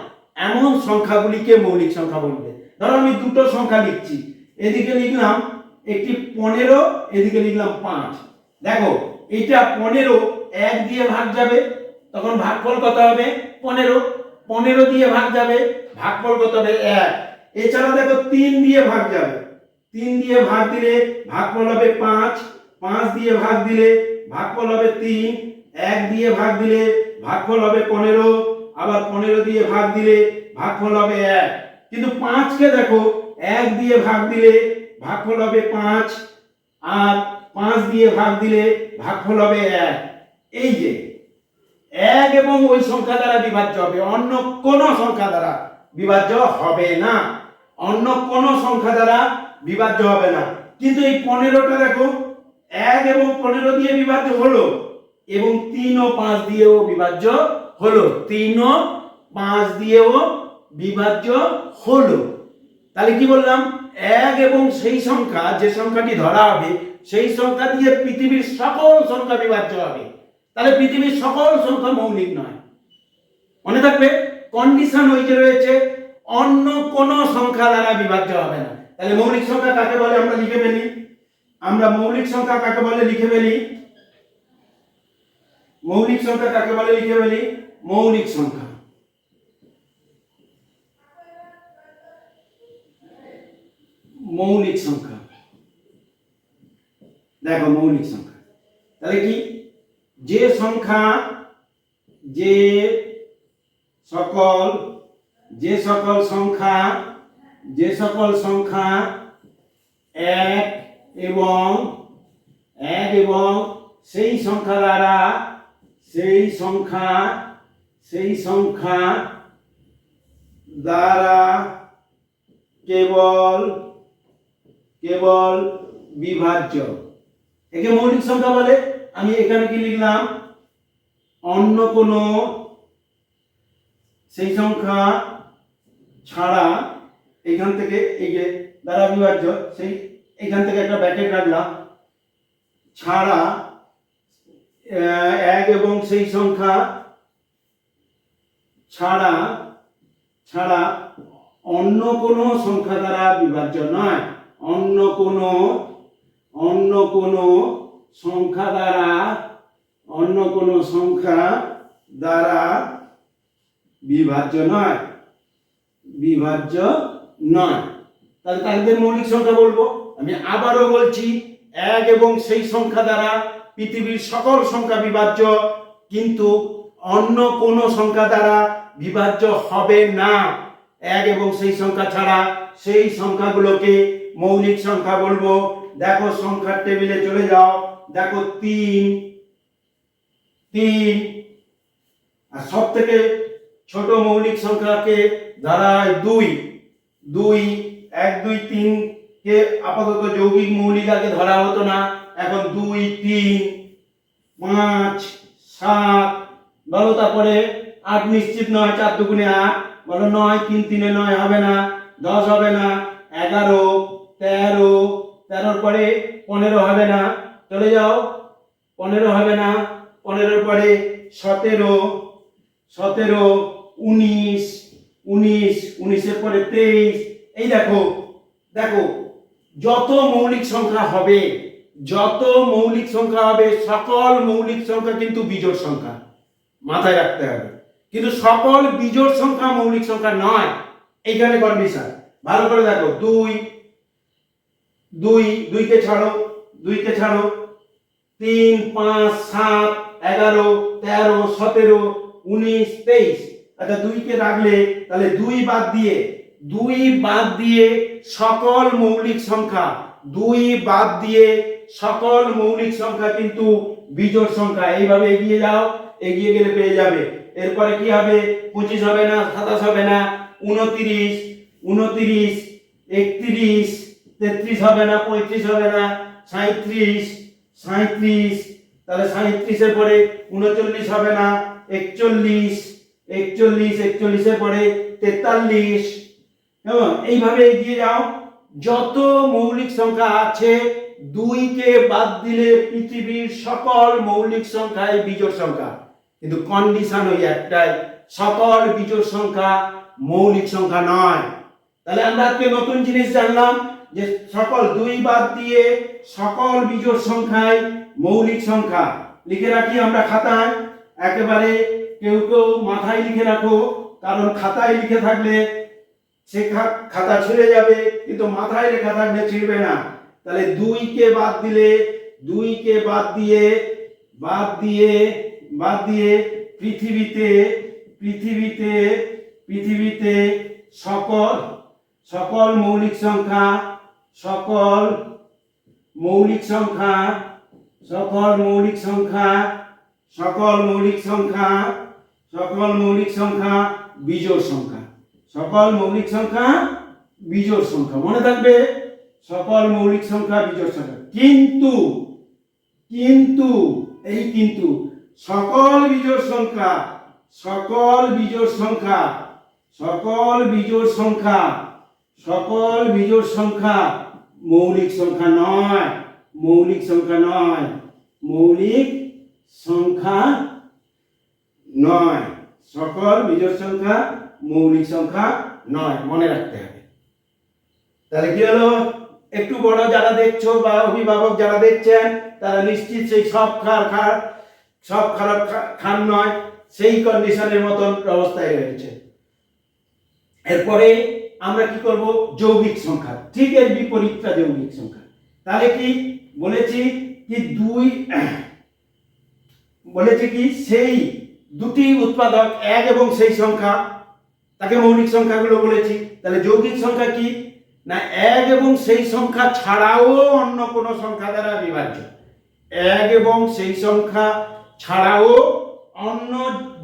এমন সংখ্যাগুলিকে মৌলিক সংখ্যা বলবে। ধরো আমি দুটো সংখ্যা লিখছি, এদিকে লিখলাম একটি 15, এদিকে লিখলাম 5। দেখো এটা 15 এক দিয়ে ভাগ যাবে, তখন ভাগফল কত হবে 15, 15 দিয়ে ভাগ যাবে, ভাগফল কত হবে 1। এছাড়া দেখো 3 দিয়ে ভাগ যাবে, 3 দিয়ে ভাগ দিলে ভাগফল হবে 5, 5 দিয়ে ভাগ দিলে ভাগফল হবে 3, 1 দিয়ে ভাগ দিলে ভাগফল হবে 15, আবার 15 দিয়ে ভাগ দিলে ভাগফল হবে 1। কিন্তু 5 কে দেখো 1 দিয়ে ভাগ দিলে ভাগফল হবে 5, আর 5 দিয়ে ভাগ দিলে ভাগফল হবে 1। এই যে এক এবং ওই সংখ্যা দ্বারা বিভাজ্য হবে, অন্য কোন সংখ্যা দ্বারা বিভাজ্য হবে না, অন্য কোন সংখ্যা দ্বারা বিভাজ্য হবে না। কিন্তু এই 15টা দেখো 1 এবং 15 দিয়ে বিভাজ্য হলো, এবং 3 ও 5 দিয়েও বিভাজ্য হলো, 3 ও 5 দিয়েও বিভাজ্য হলো। তাহলে কি বললাম, এক এবং সেই সংখ্যা, যে সংখ্যাটি ধরা হবে সেই সংখ্যা দিয়ে পৃথিবীর সকল সংখ্যা বিভাজ্য হবে। তাহলে পৃথিবীর সকল সংখ্যা মৌলিক নয়, মনে থাকবে কন্ডিশন ওই যে রয়েছে, অন্য কোন সংখ্যা দ্বারা বিভাজ্য হবে না। তাহলে মৌলিক সংখ্যা কাকে বলে আমরা লিখে ফেলি, আমরা মৌলিক সংখ্যা কাকে বলে লিখে ফেলি, মৌলিক সংখ্যা কাকে বলে লিখে ফেলি, মৌলিক সংখ্যা, মৌলিক সংখ্যা। দেখো মৌলিক সংখ্যা তাহলে কি, যে সংখ্যা, যে সকল সংখ্যা এক এবং সেই সংখ্যা দ্বারা কেবল বিভাজ্য, একে মৌলিক সংখ্যা বলে। আমি এখানে কি লিখলাম, অন্য কোন সেই সংখ্যা ছাড়া, এখান থেকে এই যে দ্বারা বিভাজ্য, সেই এখান থেকে একটা ব্র্যাকেট রাখলাম, ছাড়া এক এবং সেই সংখ্যা ছাড়া অন্য কোন সংখ্যা দ্বারা বিভাজ্য নয়, অন্য কোন সংখ্যা দ্বারা বিভাজ্য নয়। তাহলে তাদের মৌলিক সংখ্যা বলবো। আমি আবারও বলছি, এক এবং সেই সংখ্যা দ্বারা পৃথিবীর সকল সংখ্যা বিভাজ্য, কিন্তু অন্য কোন সংখ্যা দ্বারা বিভাজ্য হবে না। এক এবং সেই সংখ্যা ছাড়া সেই সংখ্যাগুলোকে মৌলিক সংখ্যা বলবো। দেখো সংখ্যার টেবিলে চলে যাও, দেখো 3, আর সব থেকে ছোট মৌলিক সংখ্যাকে দাঁড়ায় 2, 1 2 3 কে আপাতত যৌগিক মৌলিক আগে ধরা হতো না, এখন 2 3 5 7 বলো, তারপরে 8 নিশ্চিত নয়, 4 দুগুণে 8 বলো, 9 3 3 9 হবে না, 10 হবে না, 11 13 13 পরে 15 হবে না, চলে যাও, 15 হবে না, 15 পরে 17 17 19 19 19 এর পরে 23। এই দেখো দেখো, যত মৌলিক সংখ্যা হবে, যত মৌলিক সংখ্যা হবে, সকল মৌলিক সংখ্যা কিন্তু বিজোড় সংখ্যা, মাথায় রাখতে হবে। কিন্তু সকল বিজোড় সংখ্যা মৌলিক সংখ্যা নয়, এইখানে কন্ডিশন। ভালো করে দেখো, 2 2 2 কে ছাড়ো, 2 কে ছাড়ো, 3 5 7 11 13 17 19 23। আচ্ছা 2 কে রাখলে তাহলে 2 বাদ দিয়ে সকল মৌলিক সংখ্যা, 2 বাদ দিয়ে সকল মৌলিক সংখ্যা কিন্তু বিজোড় সংখ্যা। এইভাবে এগিয়ে যাও, এগিয়ে গেলে পেয়ে যাবে। এরপরে কি হবে, 25 হবে না, 27 হবে না, 29 29 31 33 হবে না, 35 হবে না, 37 37, তাহলে 37 এর পরে 39 হবে না, 41 41 41 এর পরে 43। কেমন, এইভাবে এগিয়ে যাও। যত মৌলিক সংখ্যা আছে 2 কে বাদ দিলে পৃথিবীর সকল মৌলিক সংখ্যাই বিজোড় সংখ্যা। কিন্তু কন্ডিশন ওই একটাই, সকল বিজোড় সংখ্যা মৌলিক সংখ্যা নয়। তাহলে আমরা আজকে নতুন জিনিস জানলাম যে সকল 2 বাদ দিয়ে সকল বিজোড় সংখ্যাই মৌলিক সংখ্যা। লিখে রাখি আমরা খাতায়, একেবারে কেউ কেউ মাথায় লিখে রাখো, কারণ খাতায় লিখে থাকলে সে খাতা ছিঁড়ে যাবে, কিন্তু মাথায় লেখা থাকলে ছিঁড়বে না। তাহলে 2 কে বাদ দিলে, 2 কে বাদ দিয়ে পৃথিবীতে পৃথিবীতে পৃথিবীতে সকল মৌলিক সংখ্যা, সকল মৌলিক সংখ্যা, সকল মৌলিক সংখ্যা, সকল মৌলিক সংখ্যা, সকল মৌলিক সংখ্যা বিজোড় সংখ্যা, সকল মৌলিক সংখ্যা বিজোড় সংখ্যা। মনে থাকবে, সকল মৌলিক সংখ্যা বিজোড় সংখ্যা। কিন্তু কিন্তু এই কিন্তু সকল বিজোড় সংখ্যা, সকল বিজোড় সংখ্যা, সকল বিজোড় সংখ্যা, সকল বিজোড় সংখ্যা মৌলিক সংখ্যা নয়, মৌলিক সংখ্যা নয়, মৌলিক সংখ্যা নয়, সকল বিজোড় সংখ্যা মৌলিক সংখ্যা নয়, মনে রাখতে হবে। তাহলে কি হলো, একটু বড় যারা দেখছো বা অভিভাবক যারা দেখছেন তারা নিশ্চিত সেই সব খারাপ খান নয়, সেই কন্ডিশনের মতন অবস্থায় রয়েছে। এরপরে আমরা কি করব, যৌগিক সংখ্যা, ঠিক এর বিপরীতটা যৌগিক সংখ্যা। তাহলে কি বলেছি কি, বলেছি কি সেই দুটি উৎপাদক এক এবং সেই সংখ্যা, তাকে মৌলিক সংখ্যাগুলো বলেছি। তাহলে যৌগিক সংখ্যা কি না, এক এবং সেই সংখ্যা ছাড়াও অন্য কোনো সংখ্যা দ্বারা বিভাজ্য, এক এবং সেই সংখ্যা ছাড়াও অন্য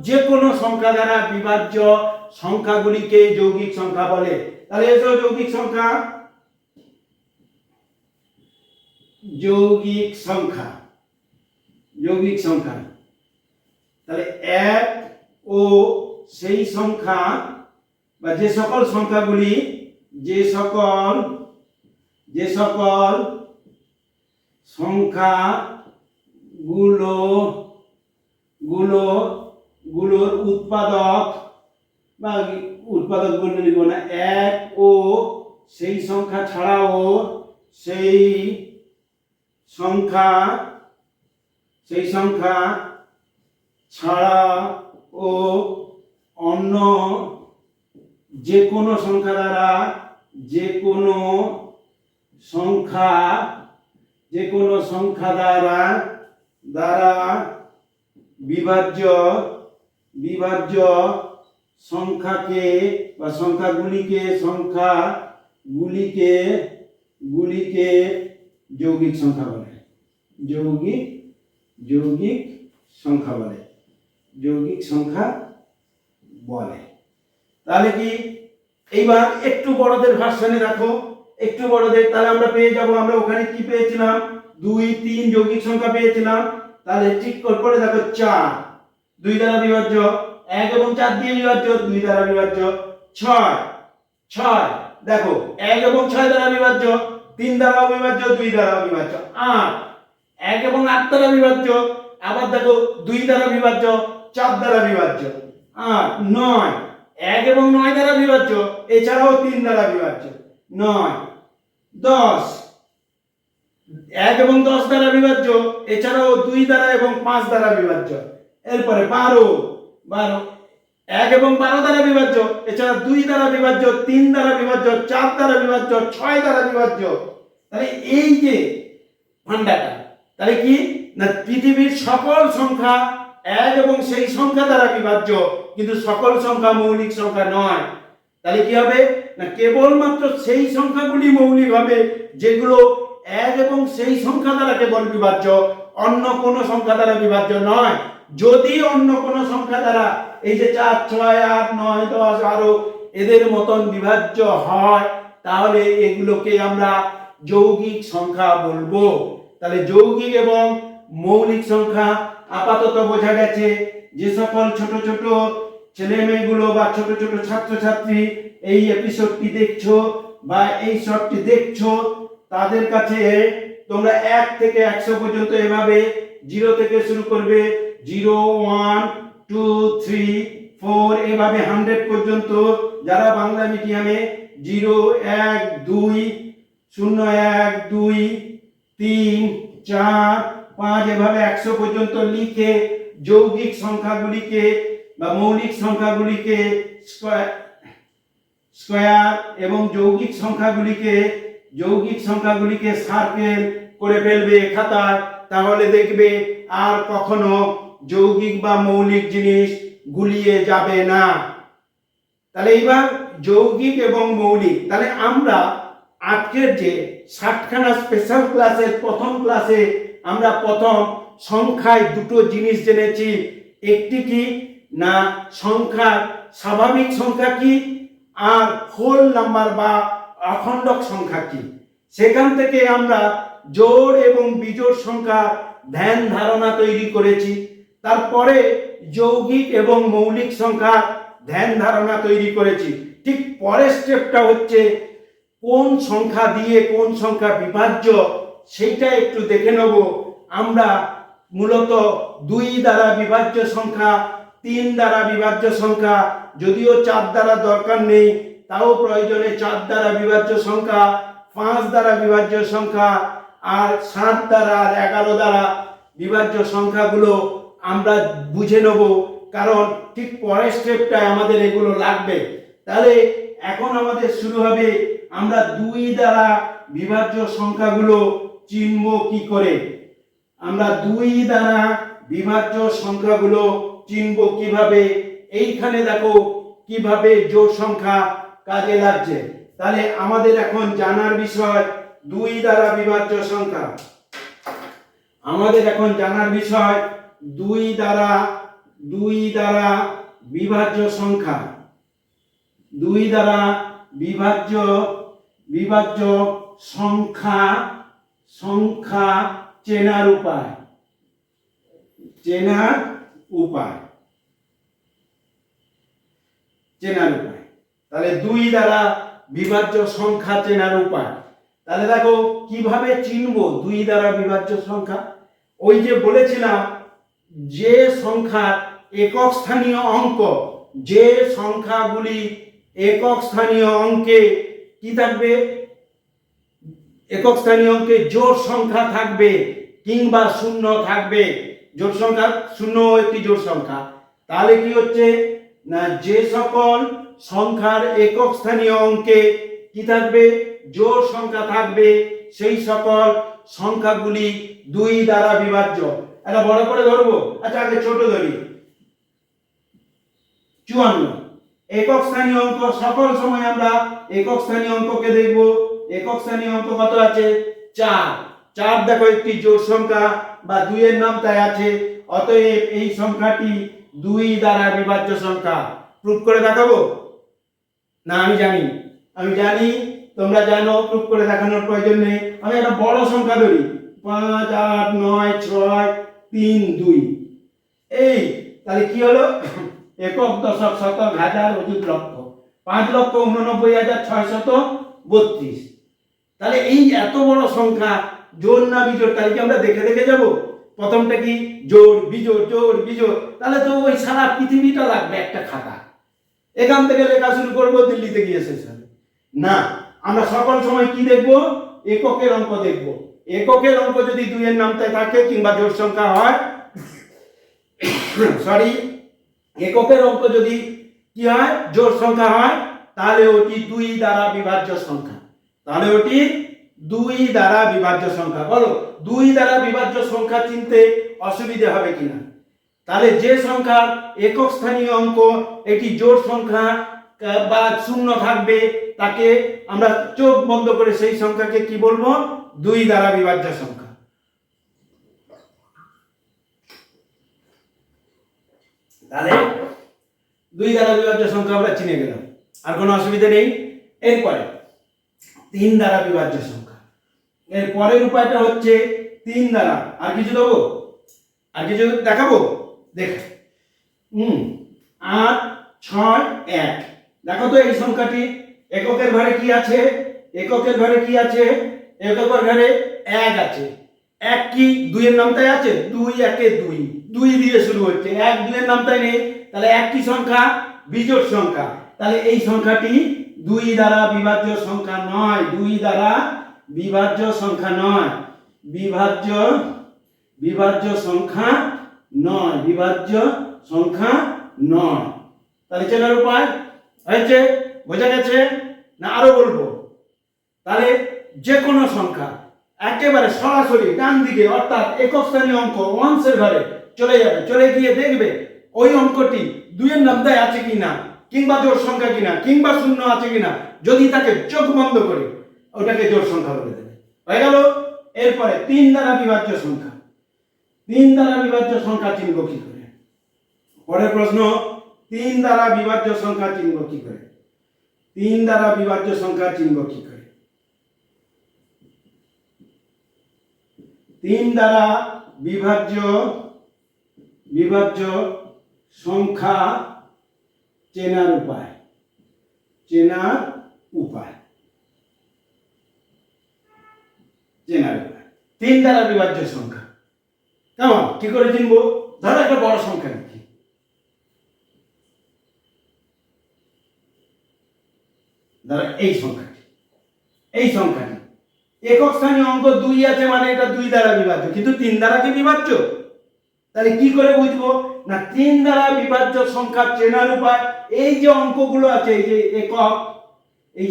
যে কোনো সংখ্যা দ্বারা বিভাজ্য সংখ্যাগুলিকে যৌগিক সংখ্যা বলে। তাহলে এসো যৌগিক সংখ্যা, যৌগিক সংখ্যা, যৌগিক সংখ্যা। তাহলে এক ও সেই সংখ্যা বা যে সকল সংখ্যাগুলি, যে সকল সংখ্যা গুলোর উৎপাদক বা উৎপাদক বলতে লিখব না, এক ও সেই সংখ্যা ছাড়াও সেই সংখ্যা ছাড়া ও অন্য যে কোনো সংখ্যা দ্বারা, যে কোনো সংখ্যা দ্বারা বিভাজ্য সংখ্যাকে বা সংখ্যাগুলিকে যৌগিক সংখ্যা বলে, যৌগিক সংখ্যা বলে, যৌগিক সংখ্যা বলে। তাহলে কি এইবার একটু বড়দের ভার্সনে রাখো, একটু বড়দের, তাহলে আমরা পেয়ে যাব, আমরা ওখানে কি পেয়েছিলাম 2 3 যৌগিক সংখ্যা পেয়েছিলাম, তাহলে ঠিক করে দেখো 4 2 দ্বারা বিভাজ্য, 1 এবং 4 দিয়ে বিভাজ্য, 2 দ্বারা বিভাজ্য, 6 6 দেখো 1 এবং 6 দ্বারা বিভাজ্য, 3 দ্বারা বিভাজ্য, 2 দ্বারা বিভাজ্য, 8 1 এবং 8 দ্বারা বিভাজ্য, আবার দেখো 2 দ্বারা বিভাজ্য, 4 দ্বারা বিভাজ্য, 8 9 1 এবং 9 দ্বারা বিভাজ্য, এছাড়াও 3 দ্বারা বিভাজ্য, 9 10 1 এবং 10 দ্বারা বিভাজ্য, এছাড়াও 2 দ্বারা এবং 5 দ্বারা বিভাজ্য, এরপরে 12 1 এবং 12 দ্বারা বিভাজ্য, এছাড়া 2 দ্বারা বিভাজ্য, 3 দ্বারা বিভাজ্য, 4 দ্বারা বিভাজ্য, 6 দ্বারা বিভাজ্য। তাহলে এই যে ভান্ডারটা, তাহলে কি না পৃথিবীর সকল সংখ্যা 1 এবং সেই সংখ্যা দ্বারা বিভাজ্য, কিন্তু সকল সংখ্যা মৌলিক সংখ্যা নয়। তাহলে কি হবে না কেবলমাত্র সেই সংখ্যাগুলি মৌলিক হবে যেগুলো 1 এবং সেই সংখ্যা দ্বারা কেবল বিভাজ্য, অন্য কোনো সংখ্যা দ্বারা বিভাজ্য নয়। যদি অন্য কোনো সংখ্যা দ্বারা এই যে 4 6 8 9 10 12 এদের মতন বিভাজ্য হয়, তাহলে এগুলোকে আমরা যৌগিক সংখ্যা বলবো। তাহলে যৌগিক এবং মৌলিক সংখ্যা আপাতত বোঝা গেছে। যে সকল ছোট ছোট ছেলে মেয়েগুলো বা ছোট ছোট ছাত্রছাত্রী এই এপিসোডটি দেখছো বা এই শর্টটি দেখছো, তাদের কাছে তোমরা 1 থেকে 100 পর্যন্ত এভাবে 0 থেকে শুরু করবে, 0 1 2 3 4 এভাবে 100 পর্যন্ত। যারা বাংলা মিডিয়ামে 0 1 2 0 1 2 3 4 5 এভাবে 100 পর্যন্ত লিখে যৌগিক সংখ্যাগুলিকে বা মৌলিক সংখ্যাগুলিকে স্কয়ার এবং যৌগিক সংখ্যাগুলিকে সার্কেল করে ফেলবে খাতায়, তাহলে দেখবে আর কখনো যৌগিক বা মৌলিক জিনিস গুলিয়ে যাবে না। তাহলে এবার যৌগিক এবং মৌলিক, তাহলে আমরা আজকের যে 60খানা স্পেশাল ক্লাসের প্রথম ক্লাসে আমরা প্রথম সংখ্যায় দুটো জিনিস জেনেছি। একটি কি না সংখ্যার স্বাভাবিক সংখ্যা কি, আর হোল নাম্বার বা অখণ্ডক সংখ্যা কি। সেখান থেকে আমরা জোড় এবং বিজোড় সংখ্যা ধ্যান ধারণা তৈরি করেছি। তারপরে যৌগিক এবং মৌলিক সংখ্যা ধ্যান ধারণা তৈরি করেছি। ঠিক পরের স্টেপটা হচ্ছে কোন সংখ্যা দিয়ে কোন সংখ্যা বিভাজ্য সেইটা একটু দেখে নেব। আমরা মূলত 2 দ্বারা বিভাজ্য সংখ্যা, 3 দ্বারা বিভাজ্য সংখ্যা, যদিও 4 দ্বারা দরকার নেই, তাও প্রয়োজনে 4 দ্বারা বিভাজ্য সংখ্যা, 5 দ্বারা বিভাজ্য সংখ্যা, আর 7 দ্বারা আর 11 দ্বারা বিভাজ্য সংখ্যাগুলো আমরা বুঝে নেব, কারণ ঠিক পরের স্টেপটায় আমাদের এগুলো লাগবে। তাহলে এখন আমাদের শুরু হবে আমরা 2 দ্বারা বিভাজ্য সংখ্যাগুলো চিনব কি করে। আমরা 2 দ্বারা বিভাজ্য সংখ্যাগুলো চিনব কিভাবে, এইখানে দেখো কিভাবে জোড় সংখ্যা কাজে লাগছে। তাহলে আমাদের এখন জানার বিষয় 2 দ্বারা বিভাজ্য সংখ্যা। আমাদের এখন জানার বিষয় 2 দ্বারা বিভাজ্য সংখ্যা, 2 দ্বারা বিভাজ্য সংখ্যা চেনার উপায়। তাহলে 2 দ্বারা বিভাজ্য সংখ্যা চেনার উপায়। তাহলে দেখো কিভাবে চিনবো 2 দ্বারা বিভাজ্য সংখ্যা। ওই যে বলেছিলাম যে সংখ্যা একক স্থানীয় অঙ্ক, যে সংখ্যাগুলি একক স্থানীয় অঙ্কে কি থাকবে, একক স্থানীয় অঙ্কে জোড় সংখ্যা থাকবে কিংবা শূন্য থাকবে। জোড় সংখ্যা শূন্য একটি জোড় সংখ্যা। তাহলে কি হচ্ছে না যে সকল সংখ্যার একক স্থানীয় অঙ্কে কি থাকবে, জোড় সংখ্যা থাকবে, সেই সকল সংখ্যাগুলি 2 দ্বারা বিভাজ্য। এটা বড় করে ধরবো, আচ্ছা আগে ছোট ধরি। 54 একক স্থানীয় অঙ্ক। সকল সময় আমরা একক স্থানীয় অঙ্ককে দেখব। একক স্থানীয় অঙ্ক কত আছে 4। 4 দেখো একটি জোড় সংখ্যা বা 2 এর নাম তাই আছে, অতএব এই সংখ্যাটি 2 দ্বারা বিভাজ্য সংখ্যা। প্রুফ করে দেখাবো না? আমি জানি তোমরা জানো, প্রুফ করে দেখানোর প্রয়োজন নেই। আমি একটা বড় সংখ্যা ধরি, 5 8 9 6 3 2। এই তাহলে কি হলো, একক দশক শতক হাজার অযুত লক্ষ, 5,89,632। তাহলে এই এত বড় সংখ্যা জোড় না বিজোড়, তাহলে কি আমরা দেখে দেখে যাব? প্রথমটা কি জোড় বিজোড় জোড় বিজোড়, তাহলে তো ওই সারা পৃথিবীটা লাগবে একটা খাতা, এখান থেকে লেখা শুরু করবো, দিল্লিতে গিয়ে শেষ হবে না। আমরা সকল সময় কি দেখব? এককের অঙ্ক দেখব। এককের অঙ্ক যদি 2 এর নামতায় থাকে কিংবা জোড় সংখ্যা হয়, সরি, এককের অঙ্ক যদি কি হয়, জোড় সংখ্যা হয়, তাহলে ওটি 2 দ্বারা বিভাজ্য সংখ্যা। তাহলে ওটি 2 দ্বারা বিভাজ্য সংখ্যা। বলো 2 দ্বারা বিভাজ্য সংখ্যা চিনতে অসুবিধা হবে কিনা? তাহলে যে সংখ্যা একক স্থানীয় অঙ্ক, এটি জোড় সংখ্যা বা শূন্য থাকবে, তাকে আমরা চোখ বন্ধ করে সেই সংখ্যাকে কি বলবো? 2 দ্বারা বিভাজ্য সংখ্যা। তাহলে 2 দ্বারা বিভাজ্য সংখ্যা আমরা চিনে গেলাম, আর কোনো অসুবিধা নেই। এরপরে 3 দ্বারা বিভাজ্য সংখ্যা। এর পরের উপায়টা হচ্ছে 3 দ্বারা, আর কিছু দেবো, আর কিছু দেখাবো? দেখ, 8 6 1। দেখো তো এই সংখ্যাটি এককের ঘরে কি আছে? এককের ঘরে কি আছে? এককের ঘরে 1 আছে। 1 কি 2 এর নামতায় আছে? 2 1 2, 2 দিয়ে শুরু হচ্ছে, 1 2 এর নামতায় নেই। তাহলে 1 কি সংখ্যা? বিজোড় সংখ্যা। তাহলে এই সংখ্যাটি 2 দ্বারা বিভাজ্য সংখ্যা নয়, 2 দ্বারা বিভাজ্য সংখ্যা নয়, বিভাজ্য সংখ্যা নয়, বিভাজ্য সংখ্যা নয়। তাহলে চেনার উপায় হয়েছে, বোঝা গেছে না? আরো বলবো। তাহলে যে কোনো সংখ্যা একেবারে সরাসরি ডান দিকে, অর্থাৎ একক স্থানীয় অঙ্ক ওয়ান্সের ঘরে চলে যাবে, চলে গিয়ে দেখবে ওই অঙ্কটি 2 এর নামতায় আছে কিনা, কিংবা জোড় সংখ্যা কিনা, কিংবা শূন্য আছে কিনা। যদি তাকে চোখ বন্ধ করে ওটাকে জোড় সংখ্যা বলে দেবে। হয়ে গেল। এরপরে 3 দ্বারা বিভাজ্য সংখ্যা। 3 দ্বারা বিভাজ্য সংখ্যা চিনব কি করে? পরের প্রশ্ন, 3 দ্বারা বিভাজ্য সংখ্যা চিনব কি করে? 3 দ্বারা বিভাজ্য সংখ্যা চিনব কি করে? 3 দ্বারা বিভাজ্য সংখ্যা চেনার উপায়, চেনার উপায়। 3 দ্বারা বিভাজ্য সংখ্যা কেমন, কি করে চিনবো? ধরো একটা বড় সংখ্যা লিখি, ধরো এই সংখ্যাটি একক স্থানীয় অঙ্ক 2 আছে, মানে এটা 2 দ্বারা বিভাজ্য, কিন্তু 3 দ্বারা কি বিভাজ্য? তাহলে কি করে বুঝবো? না, 3 দ্বারা বিভাজ্য সংখ্যা চেনার উপায়, এই যে অঙ্কগুলো আছে, এই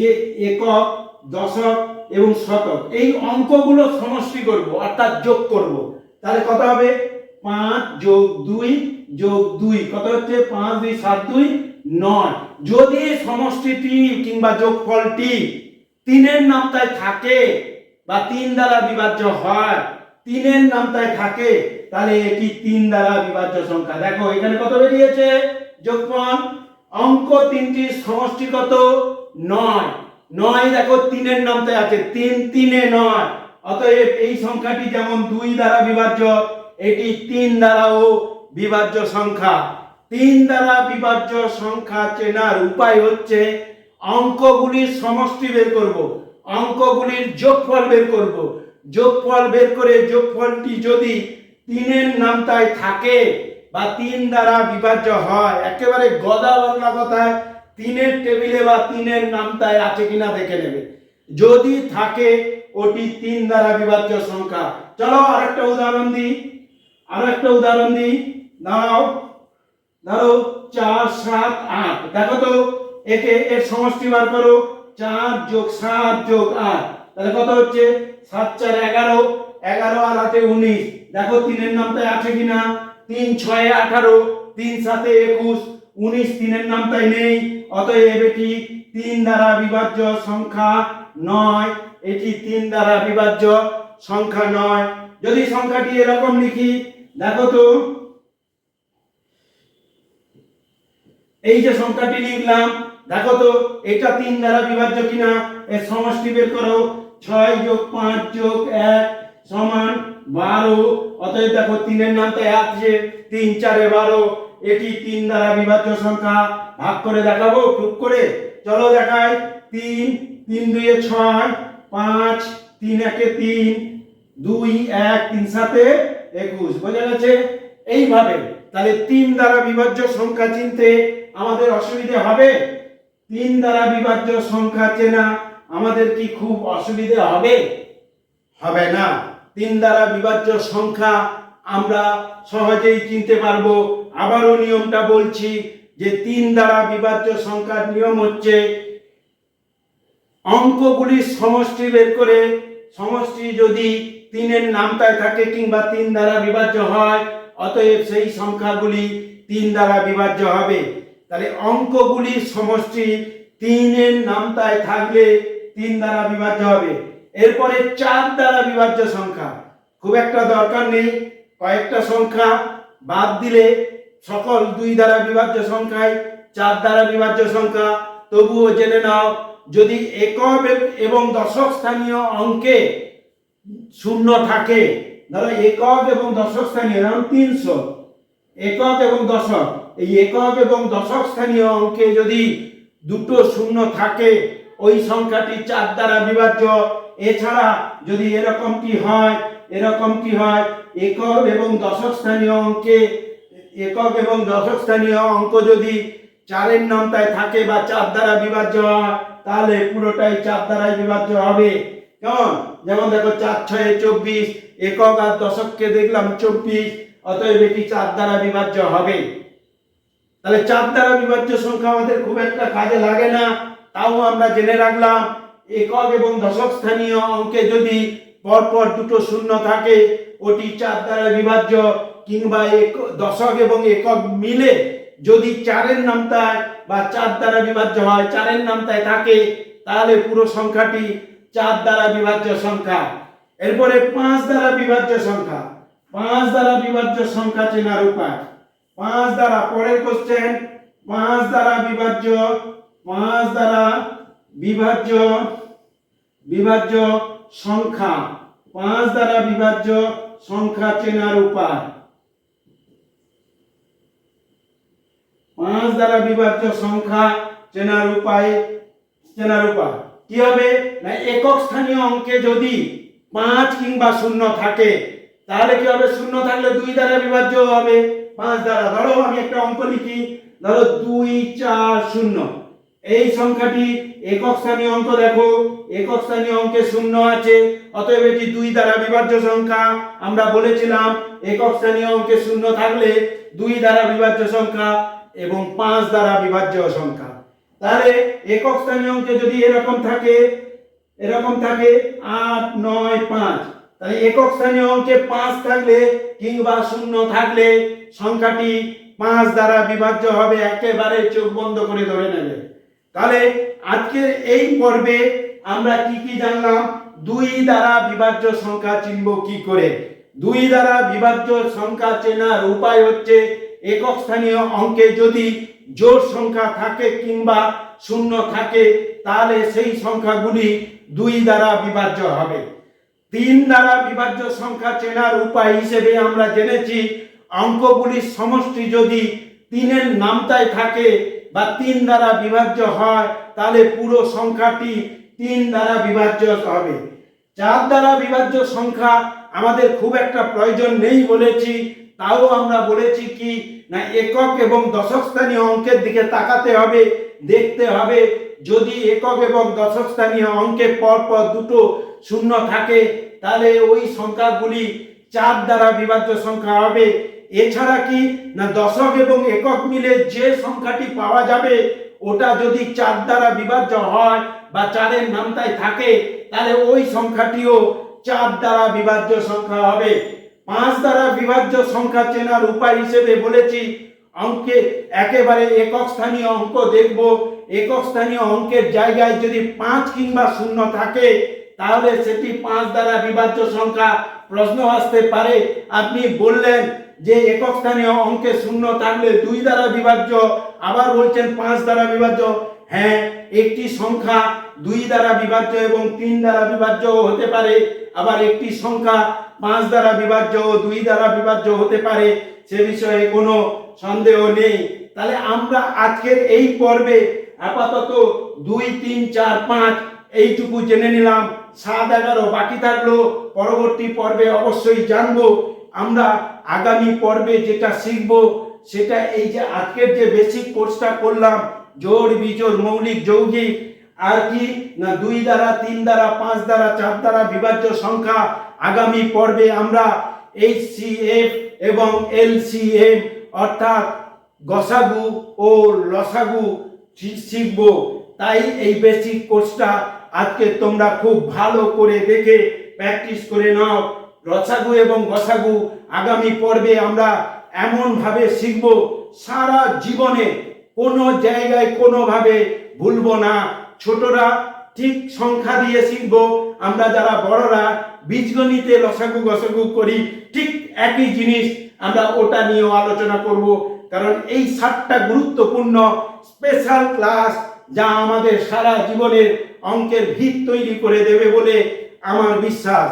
যে একক দশক এবং শতক, এই অঙ্কগুলো সমষ্টি করব, অর্থাৎ যোগ করব। তাহলে কত হবে? 5 যোগ 2 যোগ 2 কত হচ্ছে? 5 2 7 2 9। যদি সমষ্টিটি কিংবা যোগফলটি 3 এর নামতায় থাকে বা 3 দ্বারা বিভাজ্য হয়, 3 এর নামতায় থাকে, তাহলে এটি 3 দ্বারা বিভাজ্য সংখ্যা। দেখো এখানে কত বেরিয়েছে যোগফল, অঙ্ক 3টির সমষ্টি কত? 9। 9 দেখো 3 এর নামতায় আছে, 3 3 এ 9। অতএব এই সংখ্যাটি যেমন 2 দ্বারা বিভাজ্য, এটি 3 দ্বারাও বিভাজ্য সংখ্যা। 3 দ্বারা বিভাজ্য সংখ্যা চেনার উপায় হচ্ছে অঙ্কগুলির সমষ্টি বের করব, অঙ্কগুলির যোগফল বের করব। যোগফল বের করে যোগফলটি যদি 3 এর নামতায় থাকে বা 3 দ্বারা বিভাজ্য হয়, একেবারে গদা বাংলা কথায় 3 এর টেবিলে বা 3 এর নামতায় আছে কিনা দেখে নেবে। যদি থাকে ওটি 3 দ্বারা বিভাজ্য সংখ্যা। চলো আরেকটা উদাহরণ দিই, দাঁড়াও। ধরো 4 7 8, দেখো তো এর সমষ্টি বার করো, 4 যোগ 7 যোগ 8, তাহলে কত হচ্ছে? 7 4 11, 11 আর 8 19। দেখো 3 এর নামতায় আছে কিনা? 3 6 18, 3 7 21, 19 3 এর নামতায় নেই। অতএব এটি 3 দ্বারা বিভাজ্য সংখ্যা নয়, এটি 3 দ্বারা বিভাজ্য সংখ্যা নয়। যদি সংখ্যাটি এরকম লিখি, দেখো তো এই যে সংখ্যাটি লিখলাম, দেখো তো এটা 3 দ্বারা বিভাজ্য কিনা, এর সমষ্টি বের করো। 6 যোগ 5 যোগ 1 সমান 12। অতএব দেখো 3 এর নামটা আছে, 3 4 12, এটি 3 দ্বারা বিভাজ্য সংখ্যা। ভাগ করে দেখাবো প্রুফ করে, চলো দেখাই। 3 3 2 এ 6, 5 3 1 এ 3, 2 1 3 7 এ 21। বোঝা গেছে? এইভাবে তাহলে 3 দ্বারা বিভাজ্য সংখ্যা চিনতে আমাদের অসুবিধা হবে? 3 দ্বারা বিভাজ্য সংখ্যা চেনা আমাদের কি খুব অসুবিধা হবে? হবে না। 3 দ্বারা বিভাজ্য সংখ্যা আমরা সহজেই চিনতে পারবো। আবারও নিয়মটা বলছি যে 3 দ্বারা বিভাজ্য সংখ্যার নিয়ম হচ্ছে অঙ্কগুলির সমষ্টি বের করে, সমষ্টি যদি 3 এর নামতায় থাকে কিংবা 3 দ্বারা বিভাজ্য হয়, অতএব সেই সংখ্যাগুলি 3 দ্বারা বিভাজ্য হবে। তাহলে অঙ্কগুলির সমষ্টি 3 এর নামতায় থাকলে 3 দ্বারা বিভাজ্য হবে। এরপরে 4 দ্বারা বিভাজ্য সংখ্যা খুব একটা দরকার নেই, কয়েকটা সংখ্যা বাদ দিলে সকল 2 দ্বারা বিভাজ্য সংখ্যায় 4 দ্বারা বিভাজ্য সংখ্যা। তবুও জেনে নাও, যদি একক এবং দশক স্থানীয় অঙ্কে শূন্য থাকে, ধরো একক এবং দশক স্থানীয়, যেমন 300, একক এবং দশক, এই একক এবং দশক স্থানীয় অঙ্কে যদি দুটো শূন্য থাকে, ওই সংখ্যাটি 4 দ্বারা বিভাজ্য। এছাড়া যদি এরকমটি হয়, একক এবং দশক স্থানীয় অঙ্কে, একক এবং দশক স্থানীয় অঙ্ক যদি 4 এর নামতায় থাকে বা 4 দ্বারা বিভাজ্য হয়, তাহলে পুরোটাই 4 দ্বারাই বিভাজ্য হবে। কেমন? যেমন দেখো 4 6 24, একক আর দশককে দেখলাম 24, অতএব এটি 4 দ্বারা বিভাজ্য হবে। তাহলে 4 দ্বারা বিভাজ্য সংখ্যা আমাদের খুব একটা কাজে লাগে না, তাও আমরা জেনে রাখলাম। একক এবং দশক স্থানীয় অঙ্কে যদি পরপর দুটো শূন্য থাকে, ওটি 4 দ্বারা বিভাজ্য। কিংবা দশক এবং একক মিলে যদি 4 এর নামতায় বা 4 দ্বারা বিভাজ্য হয়, 4 এর নামতায় থাকে, তাহলে পুরো সংখ্যাটি 4 দ্বারা বিভাজ্য সংখ্যা। এরপরে 5 দ্বারা বিভাজ্য সংখ্যা। 5 দ্বারা বিভাজ্য সংখ্যা চেনার উপায়। 5 দ্বারা, পরের কোশ্চেন, 5 দ্বারা বিভাজ্য, 5 দ্বারা বিভাজ্য সংখ্যা, 5 দ্বারা বিভাজ্য সংখ্যা চেনার উপায়। 5 দ্বারা বিভাজ্য সংখ্যা চেনার উপায় কি হবে না, একক স্থানীয় অঙ্কে যদি 5 কিংবা 0 থাকে, তাহলে কি হবে? 0 থাকলে 2 দ্বারা বিভাজ্য হবে 5 দ্বারা। ধরো আমি একটা অঙ্ক লিখি, ধরো 2 4 0, এই সংখ্যাটি একক স্থানীয় অঙ্ক। দেখো একক স্থানীয় অঙ্কে 0 আছে, অতএব এটি 2 দ্বারা বিভাজ্য সংখ্যা। আমরা বলেছিলাম একক স্থানীয় অঙ্কে 0 থাকলে 2 দ্বারা বিভাজ্য সংখ্যা এবং 5 দ্বারা বিভাজ্য সংখ্যা। তাহলে একক স্থানীয় অঙ্কে যদি এরকম থাকে 8 9 5, তাহলে একক স্থানীয় অঙ্কে 5 থাকলে কিংবা 0 থাকলে সংখ্যাটি 5 দ্বারা বিভাজ্য হবে। একেবারে চোখ বন্ধ করে ধরে নেবে। তাহলে আজকের এই পর্বে আমরা কি জানলাম? 2 দ্বারা বিভাজ্য সংখ্যা চিনব কি করে। 2 দ্বারা বিভাজ্য সংখ্যা চেনার উপায় হচ্ছে, একক স্থানীয় অঙ্কে যদি জোড় সংখ্যা থাকে কিংবা 0 থাকে, তাহলে সেই সংখ্যাগুলি 2 দ্বারা বিভাজ্য হবে। 3 দ্বারা বিভাজ্য সংখ্যা চেনার উপায় হিসেবে আমরা জেনেছি, অঙ্কগুলির সমষ্টি যদি 3 এর নামতায় থাকে বা 3 দ্বারা বিভাজ্য হয়, তাহলে পুরো সংখ্যাটি 3 দ্বারা বিভাজ্য হবে। 4 দ্বারা বিভাজ্য সংখ্যা আমাদের খুব একটা প্রয়োজন নেই বলেছি, তাও আমরা বলেছি কি না, একক এবং দশক স্থানীয় অঙ্কের দিকে তাকাতে হবে, দেখতে হবে যদি একক এবং দশক স্থানীয় অঙ্কে পরপর দুটো শূন্য থাকে, তাহলে ওই সংখ্যাগুলি 4 দ্বারা বিভাজ্য সংখ্যা হবে। এছাড়া কি না, দশক এবং একক মিলে যে সংখ্যাটি পাওয়া যাবে, ওটা যদি 4 দ্বারা বিভাজ্য হয় বা 4 এর নামতায় থাকে, তাহলে ওই সংখ্যাটিও 4 দ্বারা বিভাজ্য সংখ্যা হবে। 5 দ্বারা বিভাজ্য সংখ্যা চেনার উপায় হিসেবে বলেছি, অঙ্কে একেবারে একক স্থানীয় অঙ্ক দেখব, একক স্থানীয় অঙ্কের জায়গায় যদি 5 কিংবা 0 থাকে, তাহলে সেটি 5 দ্বারা বিভাজ্য সংখ্যা। প্রশ্ন আসতে পারে, আপনি বললেন যে একক স্থানীয় অঙ্কে 0 থাকলে 2 দ্বারা বিভাজ্য, আবার বলছেন 5 দ্বারা বিভাজ্য। হ্যাঁ, একটি সংখ্যা 2 দ্বারা বিভাজ্য এবং 3 দ্বারা বিভাজ্য হতে পারে, আবার একটি সংখ্যা 5 দ্বারা বিভাজ্য ও 2 দ্বারা বিভাজ্য হতে পারে, সে বিষয়ে কোনো সন্দেহ নেই। তাহলে আমরা আজকের এই পর্বে আপাতত 2, 3, 4, 5 এইটুকু জেনে নিলাম। 7, 11 বাকি থাকলো, পরবর্তী পর্বে অবশ্যই জানবো। আমরা আগামী পর্বে যেটা শিখব সেটা এই যে আজকের যে বেসিক কোর্সটা করলাম, জোড় বিজোড় মৌলিক যৌগিক, আর কি না 2 দ্বারা 3 দ্বারা 5 দ্বারা 4 দ্বারা বিভাজ্য সংখ্যা। আগামী পর্বে আমরা HCF এবং LCM অর্থাৎ গসাগু ও লসাগু শিখব। তাই এই বেসিক কোর্সটা আজকে তোমরা খুব ভালো করে দেখে প্র্যাকটিস করে নাও। লসাগু এবং গসাগু আগামী পর্বে আমরা এমনভাবে শিখব সারা জীবনে কোনো জায়গায় কোনোভাবে ভুলবো না। ছোটরা ঠিক সংখ্যা দিয়ে শিখবো, আমরা যারা বড়রা বীজগণিতে লসাগু গসাগু করি ঠিক একই জিনিস আমরা ওটা নিয়েও আলোচনা করব। কারণ এই 7টা গুরুত্বপূর্ণ স্পেশাল ক্লাস যা আমাদের সারা জীবনের অঙ্কের ভিত তৈরি করে দেবে বলে আমার বিশ্বাস।